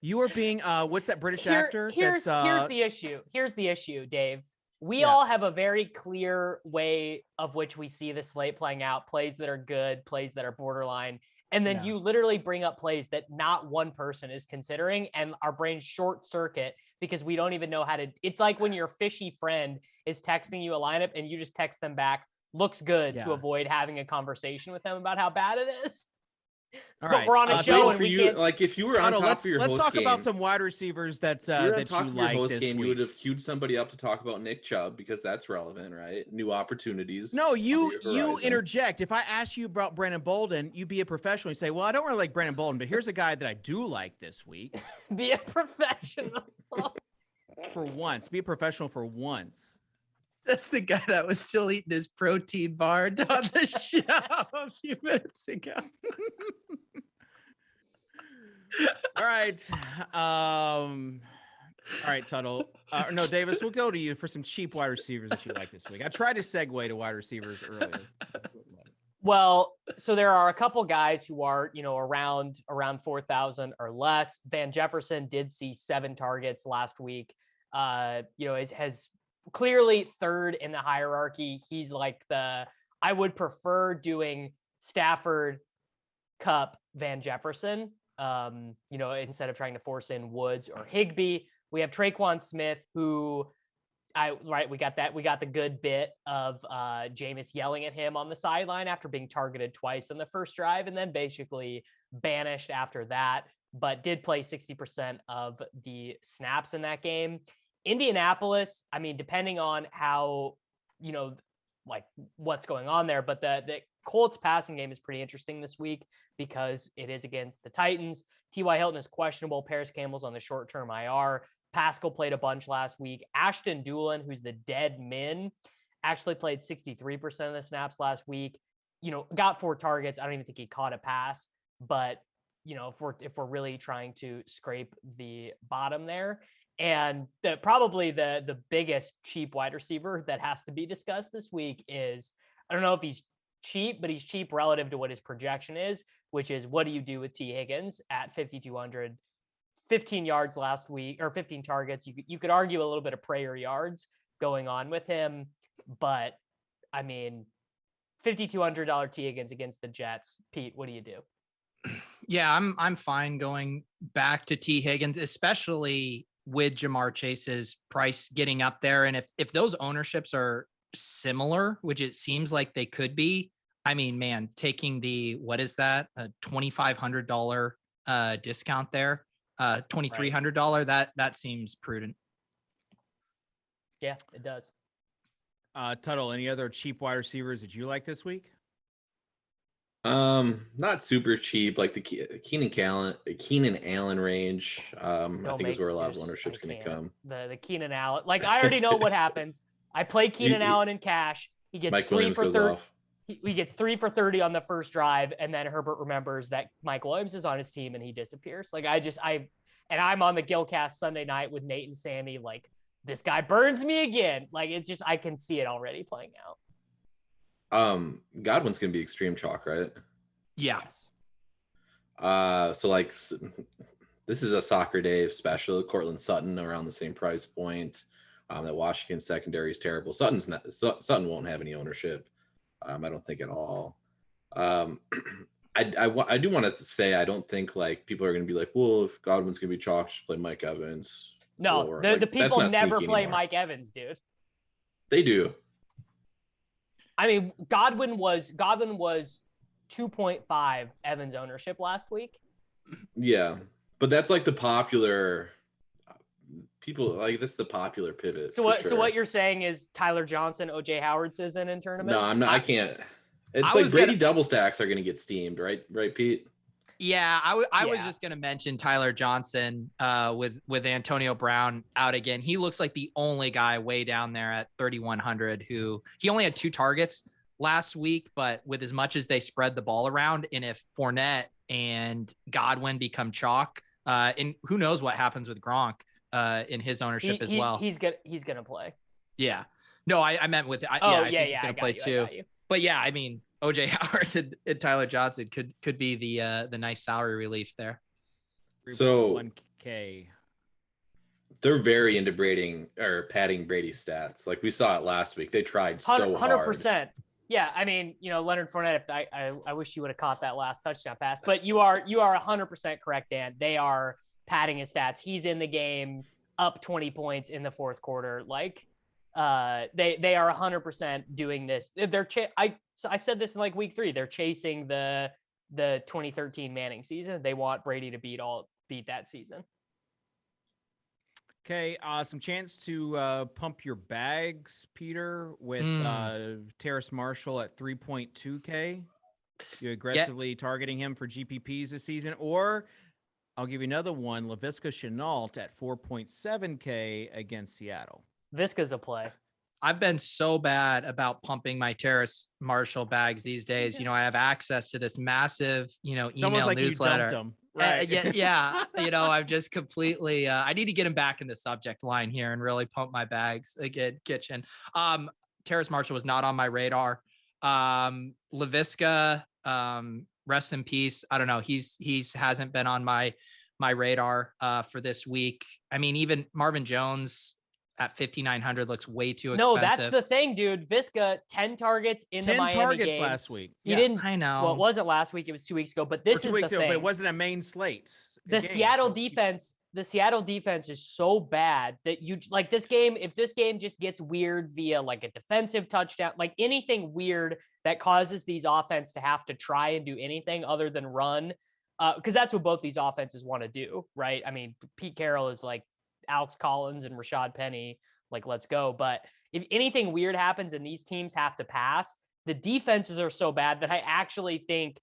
You are being what's that British actor? Here's the issue. Here's the issue, Dave. We all have a very clear way of which we see the slate playing out, plays that are good, plays that are borderline. And then you literally bring up plays that not one person is considering, and our brains short circuit because we don't even know how to. It's like when your fishy friend is texting you a lineup and you just text them back, looks good, to avoid having a conversation with them about how bad it is. All but right. we're on a show and for we you, can't. like if you were on top of your let's host talk game, about some wide receivers that you're on that top you of your like host this game. week. You would have queued somebody up to talk about Nick Chubb because that's relevant, right? New opportunities. No, you on the horizon. interject. If I ask you about Brandon Bolden, you be a professional. You say, "Well, I don't really like Brandon Bolden, but here's a guy that I do like this week." Be a professional. For once, be a professional for once. That's the guy that was still eating his protein bar on the show a few minutes ago. All right. All right, Tuttle. No, Davis, we'll go to you for some cheap wide receivers that you like this week. I tried to segue to wide receivers earlier. Well, so there are a couple guys who are, around 4,000 or less. Van Jefferson did see 7 targets last week. Has clearly third in the hierarchy. He's like I would prefer doing Stafford, Kupp, Van Jefferson. Instead of trying to force in Woods or Higbee. We have Traquan Smith, who we got the good bit of Jameis yelling at him on the sideline after being targeted twice in the first drive and then basically banished after that, but did play 60% of the snaps in that game. Indianapolis, I mean, depending on how, what's going on there, but the Colts passing game is pretty interesting this week because it is against the Titans. T.Y. Hilton is questionable. Paris Campbell's on the short-term IR. Pascal played a bunch last week. Ashton Doolin, who's the dead min, actually played 63% of the snaps last week. Got 4 targets. I don't even think he caught a pass. But, if we're really trying to scrape the bottom there. And probably the biggest cheap wide receiver that has to be discussed this week is, I don't know if he's cheap, but he's cheap relative to what his projection is, which is what do you do with T. Higgins at 5,200, 15 yards last week, or 15 targets. You could argue a little bit of prayer yards going on with him, but I mean, $5,200 T. Higgins against the Jets. Pete, what do you do? Yeah, I'm fine going back to T. Higgins, especially with Jamar Chase's price getting up there. And if those ownerships are similar, which it seems like they could be, I mean, man, taking a $2,500 discount there, $2,300, that seems prudent. Yeah, it does. Tuttle, any other cheap wide receivers that you like this week? Not super cheap, like the Keenan Allen range. I think is where a lot of ownership's going to come. The Keenan Allen, like I already know what happens. I play Keenan Allen in cash. He gets Mike 3 Williams for goes 30. off. he gets 3 for 30 on the first drive, and then Herbert remembers that Mike Williams is on his team and he disappears. Like I'm on the Gilcast Sunday night with Nate and Sammy. Like, this guy burns me again. Like, it's just, I can see it already playing out. Godwin's gonna be extreme chalk, right? Yeah. So like, this is a Soccer Dave special. Cortland Sutton around the same price point. That Washington secondary is terrible. Sutton won't have any ownership. I don't think at all. I do want to say I don't think like people are going to be like, well, if Godwin's going to be chalk, just play Mike Evans. No, the people never play Mike Evans, dude. They do. I mean, Godwin was 2.5 Evans ownership last week. Yeah, but that's like the popular people, like that's the popular pivot. So what you're saying is Tyler Johnson, OJ Howard's isn't in tournaments? No, I'm not. I can't. It's like Brady double stacks are going to get steamed, right? Right, Pete? Yeah, I was just going to mention Tyler Johnson with Antonio Brown out again. He looks like the only guy way down there at 3,100 who he only had 2 targets last week, but with as much as they spread the ball around, and if Fournette and Godwin become chalk, and who knows what happens with Gronk in his ownership as well. He's gonna play. Yeah. No, I meant with I think he's gonna play too. But yeah, I mean, OJ Howard and Tyler Johnson could be the nice salary relief there. So 1K. They're very into padding Brady's stats. Like we saw it last week. They tried so hard. 100%. Yeah, I mean, Leonard Fournette. I wish you would have caught that last touchdown pass, but you are 100% correct, Dan. They are padding his stats. He's in the game up 20 points in the fourth quarter. Like, they are 100% doing this. I said this in like week 3. They're chasing the 2013 Manning season. They want Brady to beat that season. Okay, some chance to pump your bags, Peter, with Terrace Marshall at 3.2K. You aggressively targeting him for GPPs this season, or I'll give you another one, Laviska Shenault at 4.7K against Seattle. Visca's a play. I've been so bad about pumping my Terrace Marshall bags these days. I have access to this massive, email like newsletter. You dumped them. Right. Yeah. I've just completely, I need to get him back in the subject line here and really pump my bags again, Kitchen. Terrace Marshall was not on my radar. Laviska, rest in peace. I don't know. He's hasn't been on my radar, for this week. I mean, even Marvin Jones at 5,900 looks way too expensive. No, that's the thing, dude. Visca, 10 targets in the Miami game. 10 targets last week. He didn't. I know. Well, it wasn't last week. It was 2 weeks ago. But this is the thing. But it wasn't a main slate. The Seattle defense is so bad that this game, if this game just gets weird via like a defensive touchdown, like anything weird that causes these offense to have to try and do anything other than run, because that's what both these offenses want to do, right? I mean, Pete Carroll is like Alex Collins and Rashad Penny, like, let's go. But if anything weird happens and these teams have to pass, the defenses are so bad that I actually think,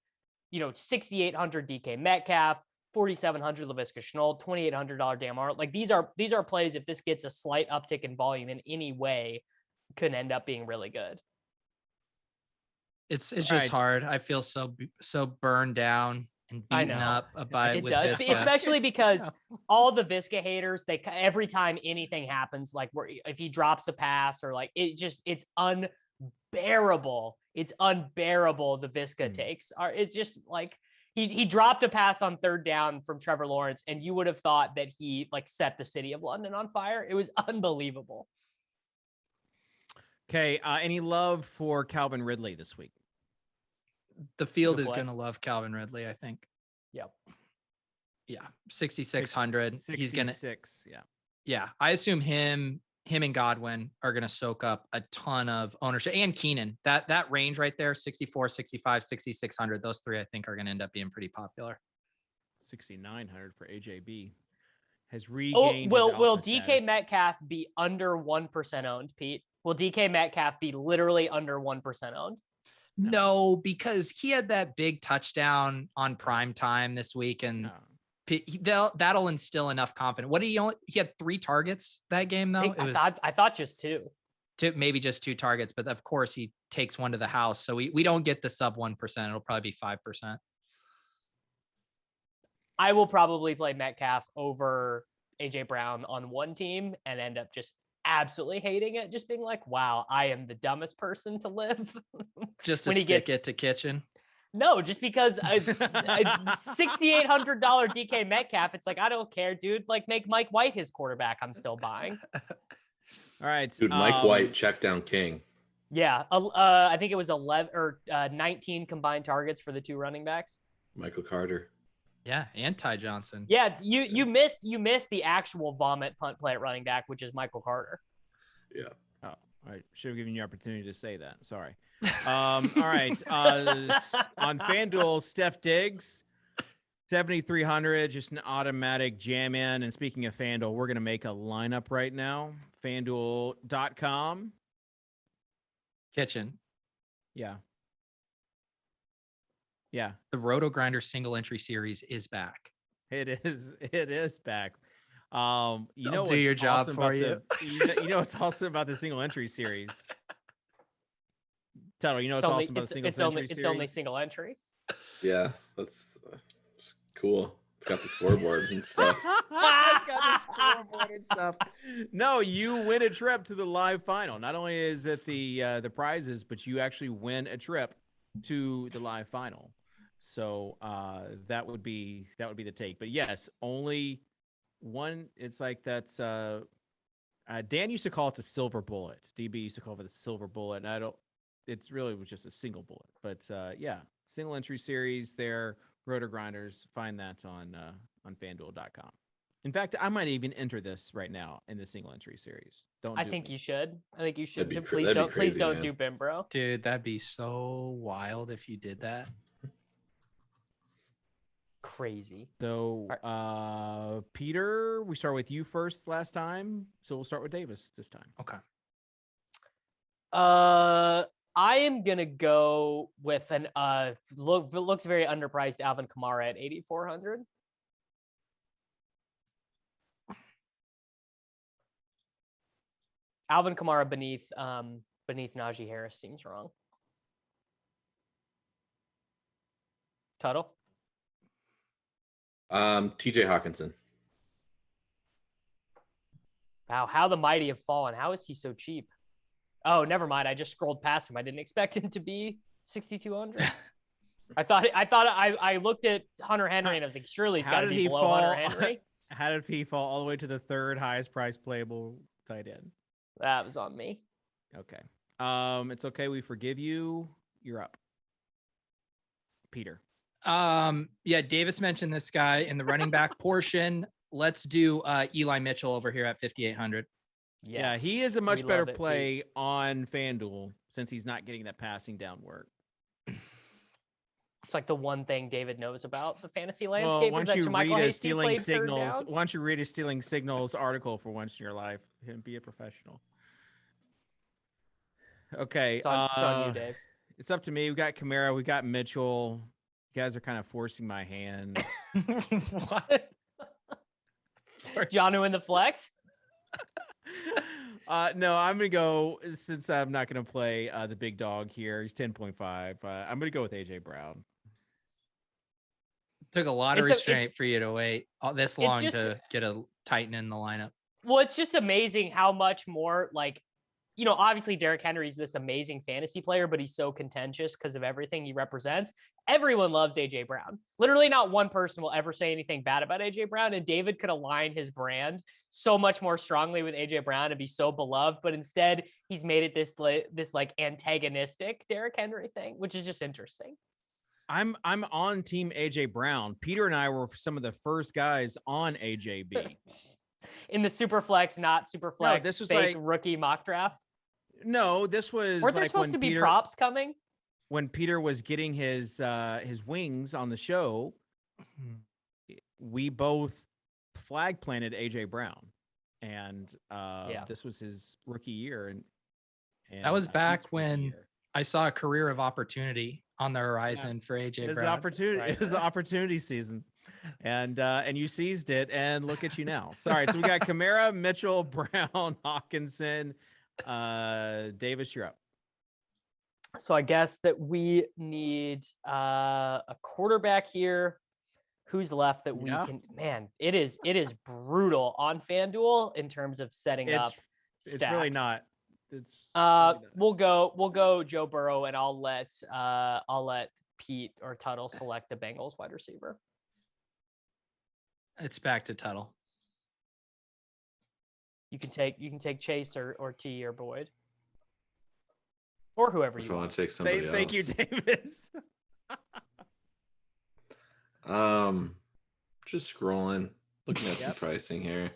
6,800 DK Metcalf, 4,700 Laviska Shenault, $2,800 Dan Arnold. Like these are plays, if this gets a slight uptick in volume in any way, could end up being really good. It's just hard. I feel so burned down and beaten up by it does, Visca. Especially because all the Visca haters, every time anything happens, like if he drops a pass or like it's unbearable. It's unbearable. The Visca takes it's just like he dropped a pass on 3rd down from Trevor Lawrence, and you would have thought that he like set the city of London on fire. It was unbelievable. Okay, any love for Calvin Ridley this week? The field is going to love Calvin Ridley, I think. Yep. Yeah. 6,600. He's going to, yeah. Yeah. I assume him and Godwin are going to soak up a ton of ownership, and Keenan. That range right there, 64, 65, 6,600. Those 3, I think, are going to end up being pretty popular. 6,900 for AJB. Has regained. Will DK Metcalf be under 1% owned, Pete? Will DK Metcalf be literally under 1% owned? No, because he had that big touchdown on prime time this week, and that'll instill enough confidence. What did he had 3 targets that game though? I thought just 2. maybe just 2 targets, but of course he takes one to the house. So we don't get the sub 1%. It'll probably be 5%. I will probably play Metcalf over AJ Brown on one team and end up just absolutely hating it. Just being like, wow, I am the dumbest person to live. Just to stick it to Kitchen. No, just because a $6,800 DK Metcalf, it's like, I don't care, dude. Like, make Mike White his quarterback. I'm still buying. All right. Dude, Mike White, check down king. Yeah. I think it was 11 or 19 combined targets for the 2 running backs. Michael Carter. Yeah, and Ty Johnson. Yeah, you missed the actual vomit punt play at running back, which is Michael Carter. Yeah. Oh, I should have given you opportunity to say that. Sorry. All right. On FanDuel, Steph Diggs, 7,300, just an automatic jam in. And speaking of FanDuel, we're going to make a lineup right now. FanDuel.com. Kitchen. Yeah. Yeah. The Roto Grinder single entry series is back. It is back. You know, do your job for you. You know what's awesome about the single entry series? Tuttle, you know what's awesome about the single entry series? It's only single entry. Yeah, that's cool. It's got the scoreboard and stuff. It's got the scoreboard and stuff. No, you win a trip to the live final. Not only is it the prizes, but you actually win a trip to the live final. So that would be the take. But yes, only one. It's like that's Dan used to call it the silver bullet. DB used to call it the silver bullet. And it's really was just a single bullet. But yeah, single entry series there, Roto Grinders. Find that on FanDuel.com. In fact, I might even enter this right now in the single entry series. I think you should. Please crazy, don't man. do Bimbro. Dude, that'd be so wild if you did that. Crazy. So, Peter, we start with you first last time. So we'll start with Davis this time. Okay. I am gonna go with an looks very underpriced Alvin Kamara at 8,400. Alvin Kamara beneath Najee Harris seems wrong. Tuttle. TJ Hawkinson. Wow, how the mighty have fallen. How is he so cheap? Oh, never mind. I just scrolled past him. I didn't expect him to be 6,200. I looked at Hunter Henry and I was like, surely he's got to be below Hunter Henry. How did he fall all the way to the 3rd highest price playable tight end? That was on me. Okay. It's okay. We forgive you. You're up. Peter. Yeah, Davis mentioned this guy in the running back portion. Let's do Eli Mitchell over here at 5,800. Yes. Yeah, he is a much better play on FanDuel since he's not getting that passing down work. It's like the one thing David knows about the fantasy landscape. Well, is that Jermichael Hasty played third downs. Why don't you read a Stealing Signals article for once in your life and be a professional? Okay. It's on you, Dave. It's up to me. We got Kamara. We got Mitchell. You guys are kind of forcing my hand. What? Jonnu in the flex? No, I'm going to go, since I'm not going to play the big dog here. He's 10.5. I'm going to go with AJ Brown. Took a lot of restraint for you to wait this long to get a Titan in the lineup. Well, it's just amazing how much more, like, you know, obviously Derrick Henry's this amazing fantasy player, but he's so contentious because of everything he represents. Everyone loves AJ Brown. Literally not one person will ever say anything bad about AJ Brown. And David could align his brand so much more strongly with AJ Brown and be so beloved. But instead he's made it this like antagonistic Derrick Henry thing, which is just interesting. I'm on team AJ Brown. Peter and I were some of the first guys on AJB. In the Superflex, not Superflex, no, this was fake like rookie mock draft. No, this was. Weren't there supposed to be props coming? When Peter was getting his wings on the show, we both flag planted AJ Brown, and this was his rookie year, and that was back when I saw a career of opportunity on the horizon for AJ Brown. It was the opportunity season. And you seized it, and look at you now. Sorry, so we got Kamara, Mitchell, Brown, Hawkinson, Davis, you're up. So I guess that we need a quarterback here. Who's left that we can? Man, it is brutal on FanDuel in terms of setting up. It's really not. It's we'll go Joe Burrow, and I'll let Pete or Tuttle select the Bengals wide receiver. It's back to Tuttle. You can take Chase or T or Boyd. Or whoever you want to take somebody else. Thank you, Davis. Just scrolling, looking at some pricing here.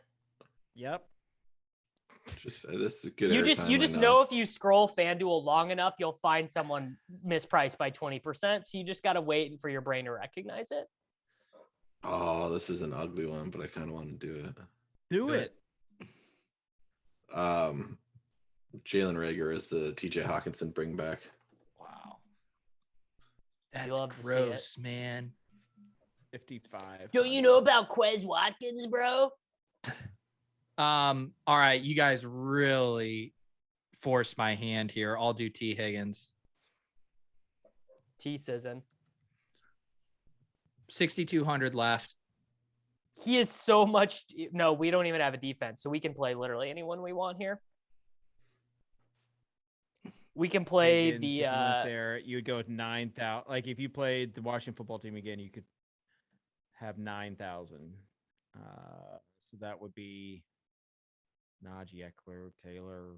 Yep. Just this is a good. You just know if you scroll FanDuel long enough, you'll find someone mispriced by 20%. So you just gotta wait for your brain to recognize it. Oh, this is an ugly one, but I kind of want to do it. Do it. Jalen Reagor is the TJ Hawkinson bring back. Wow. That's gross, man. 55. Don't you know about Quez Watkins, bro? All right, you guys really forced my hand here. I'll do T Higgins. T Sizzin. 6,200 left. He is so much. No, we don't even have a defense, so we can play literally anyone we want here. We can play Higgins, if you went there, you would go with 9,000. Like if you played the Washington football team again, you could have 9,000. So that would be Najee, Eckler, Taylor.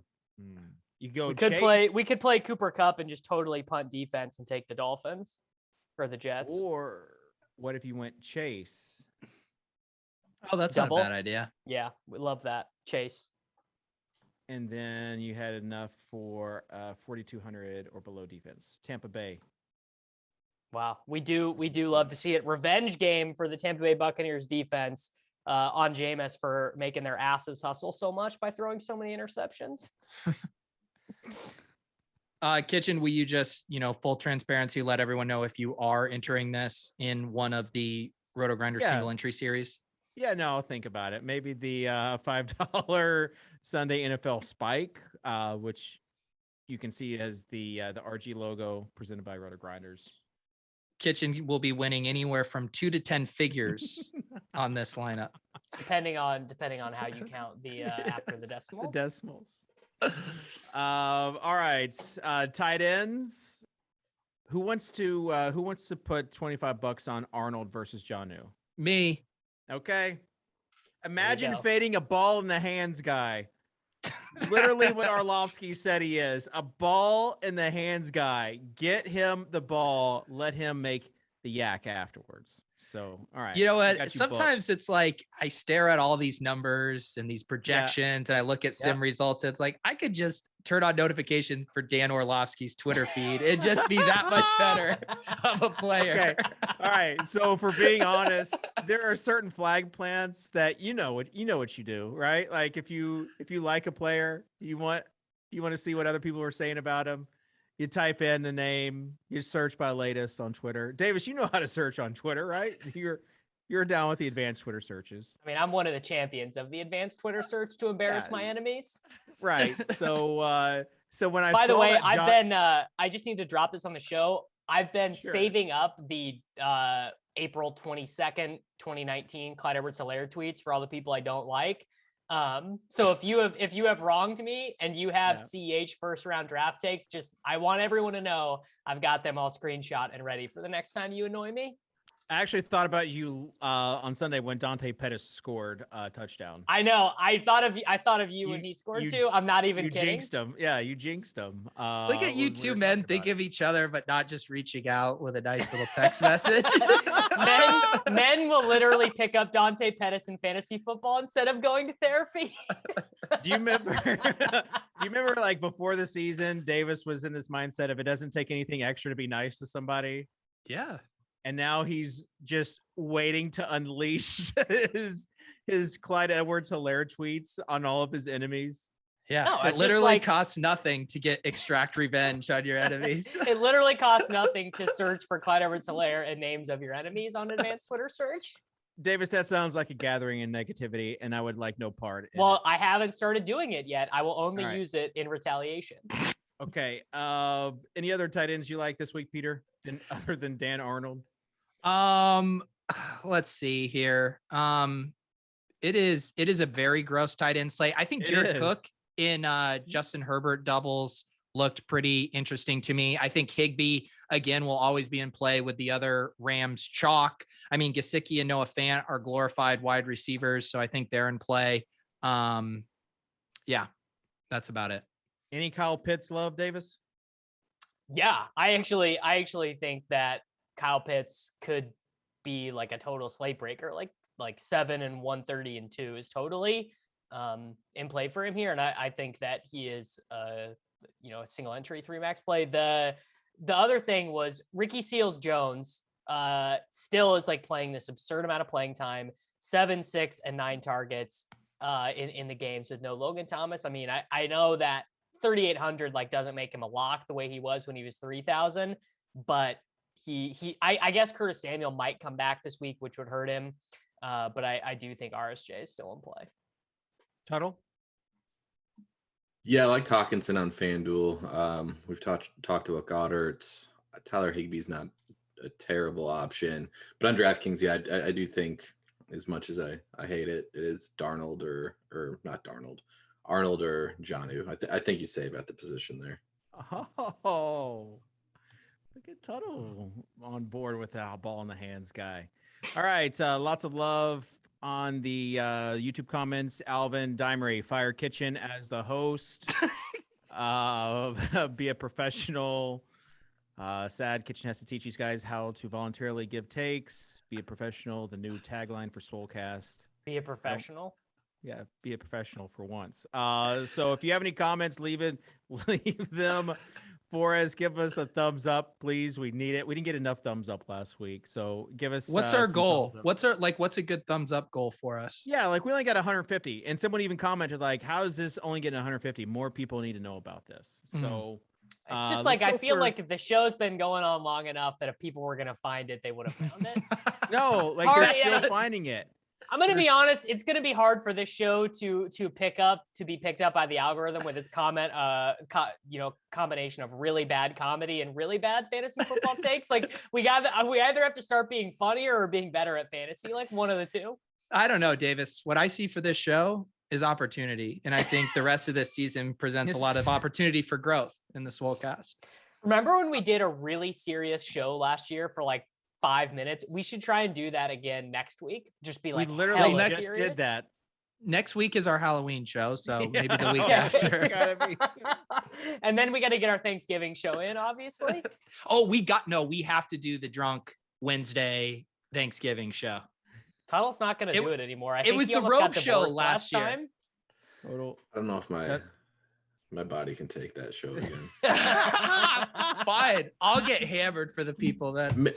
You go. We could play Cooper Kupp and just totally punt defense and take the Dolphins or the Jets. Or what if you went Chase? Oh, that's not a bad idea. Yeah, we love that. Chase. And then you had enough for 4,200 or below defense. Tampa Bay. Wow, we do love to see it. Revenge game for the Tampa Bay Buccaneers defense on Jameis for making their asses hustle so much by throwing so many interceptions. Kitchen, will you just, full transparency, let everyone know if you are entering this in one of the Roto Grinder single entry series? Yeah, no, I'll think about it. Maybe the $5 Sunday NFL Spike, which you can see as the RG logo presented by Roto Grinders. Kitchen will be winning anywhere from 2 to 10 figures on this lineup, depending on how you count the after the decimals. The decimals. All right, tight ends. Who wants to put $25 on Arnold versus Jonnu? Me. Okay. Imagine fading a ball in the hands guy. Literally what Arlovsky said he is. A ball in the hands guy. Get him the ball. Let him make the yak afterwards. So, all right. You know what? Sometimes it's like I stare at all these numbers and these projections and I look at sim results. It's like I could just turn on notification for Dan Orlovsky's Twitter feed. It'd just be that much better of a player. Okay. All right. So for being honest, there are certain flag plants that you know what you do, right? Like if you like a player, you want to see what other people are saying about him. You type in the name, you search by latest on Twitter. Davis, you know how to search on Twitter, right? You're down with the advanced Twitter searches. I mean, I'm one of the champions of the advanced Twitter search to embarrass my enemies. Right. So when I by the way, I've been I just need to drop this on the show. I've been saving up the April 22nd, 2019 Clyde Edwards-Helaire tweets for all the people I don't like. So if you have wronged me and you have CH first round draft takes, I want everyone to know I've got them all screenshot and ready for the next time you annoy me. I actually thought about you on Sunday when Dante Pettis scored a touchdown. I know. I thought of you when he scored too. I'm not even kidding. You jinxed him. Yeah, you jinxed him. Look at you two men think of each other, but not just reaching out with a nice little text message. men will literally pick up Dante Pettis in fantasy football instead of going to therapy. Do you remember like before the season, Davis was in this mindset of it doesn't take anything extra to be nice to somebody? Yeah. And now he's just waiting to unleash his Clyde Edwards-Helaire tweets on all of his enemies. Yeah, no, it literally costs nothing to extract revenge on your enemies. It literally costs nothing to search for Clyde Edwards-Helaire and names of your enemies on advanced Twitter search. Davis, that sounds like a gathering in negativity, and I would like no part in Well, it. I haven't started doing it yet. I will only All right. use it in retaliation. Okay. Any other tight ends you like this week, Peter, other than Dan Arnold? Let's see here. It is a very gross tight end slate. I think Jared Cook in Justin Herbert doubles looked pretty interesting to me. I think Higbee, again, will always be in play with the other Rams chalk. I mean, Gesicki and Noah Fant are glorified wide receivers, so I think they're in play. Yeah, that's about it. Any Kyle Pitts love, Davis? Yeah, I actually think that Kyle Pitts could be like a total slate breaker, like 7 and 130 and 2 is totally in play for him here. And I think that he is a single entry 3 max play. The other thing was Ricky Seals-Jones still is like playing this absurd amount of playing time, 7, 6, and 9 targets in the games with no Logan Thomas. I mean, I know that 3,800 like doesn't make him a lock the way he was when he was 3,000, but I guess Curtis Samuel might come back this week, which would hurt him. But I do think RSJ is still in play. Tuttle? Yeah, I like Hawkinson on FanDuel. We've talked about Goddard. Tyler Higbee's not a terrible option, but on DraftKings, yeah, I do think, as much as I hate it, it is Darnold or not Darnold, Arnold or Jonnu. I think you save at the position there. Oh, look at Tuttle on board with that ball in the hands guy. All right, lots of love on the YouTube comments. Alvin Dimery, Fire Kitchen as the host. Be a professional. Sad Kitchen has to teach these guys how to voluntarily give takes. Be a professional, the new tagline for Swolecast. Be a professional. Yeah, be a professional for once. So if you have any comments, leave them for us. Give us a thumbs up, please. We need it. We didn't get enough thumbs up last week, so give us. What's our goal? What's a good thumbs up goal for us? Yeah, like we only got 150, and someone even commented like, "How is this only getting 150? More people need to know about this." So it's just like I feel like the show's been going on long enough that if people were gonna find it, they would have found it. No, like they're still finding it. I'm going to be honest. It's going to be hard for this show to be picked up by the algorithm with its combination of really bad comedy and really bad fantasy football takes. Like we either have to start being funnier or being better at fantasy, like one of the two. I don't know, Davis. What I see for this show is opportunity. And I think the rest of this season presents a lot of opportunity for growth in the Swolecast. Remember when we did a really serious show last year for like 5 minutes? We should try and do that again next week. Just be like, we literally just did that. Next week is our Halloween show, so maybe the week after. And then we got to get our Thanksgiving show in, obviously. Oh, we have to do the drunk Wednesday Thanksgiving show. Tuttle's not going to do it anymore. I think it was the road show last year. Time. Total. I don't know if my body can take that show again. Fine, I'll get hammered for the people then.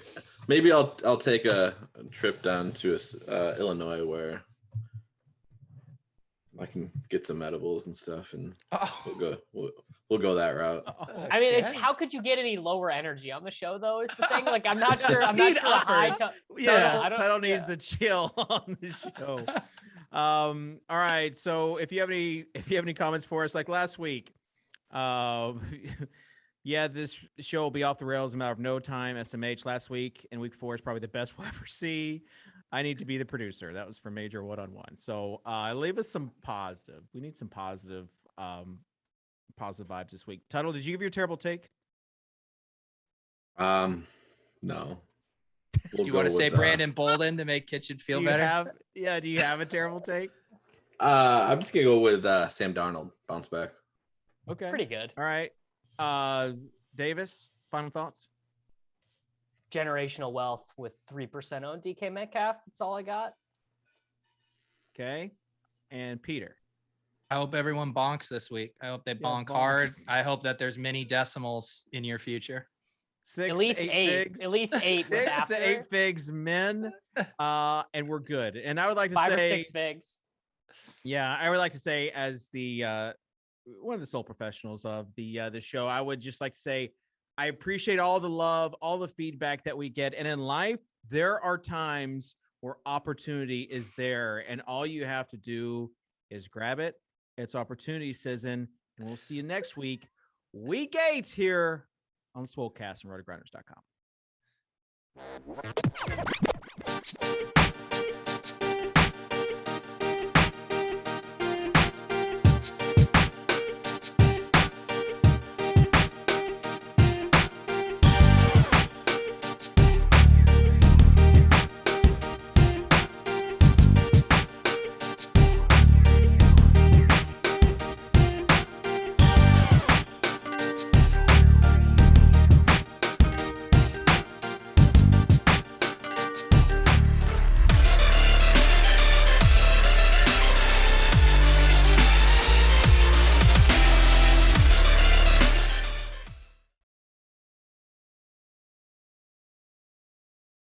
Maybe I'll take a trip down to Illinois where I can get some edibles and stuff, and we'll go that route. I mean, it's how could you get any lower energy on the show though? Is the thing. Like I'm not sure. Tuttle needs to chill on the show. All right. So if you have any comments for us, like last week, yeah, this show will be off the rails in a matter of no time. SMH last week and week 4 is probably the best we'll ever see. I need to be the producer. That was for Major One-on-One. So leave us some positive. We need some positive vibes this week. Tuttle, did you give your terrible take? No. Do you want to say Brandon Bolden to make Kitchen feel better? Do you have a terrible take? I'm just gonna go with Sam Darnold, bounce back. Okay, pretty good. All right, Davis, final thoughts. Generational wealth with 3% owned DK Metcalf. That's all I got. Okay, and Peter. I hope everyone bonks this week. I hope they bonk hard. I hope that there's many decimals in your future. 6 at least to 8 8 figs. At least 8 6 to 8 figs, men. And we're good. And I would like to 5 say 5 or 6 figs. Yeah, I would like to say, as the one of the sole professionals of the show, I would just like to say I appreciate all the love, all the feedback that we get. And in life, there are times where opportunity is there, and all you have to do is grab it. It's opportunity season, and we'll see you next week. Week 8 here on Swolecast and RotoGrinders.com.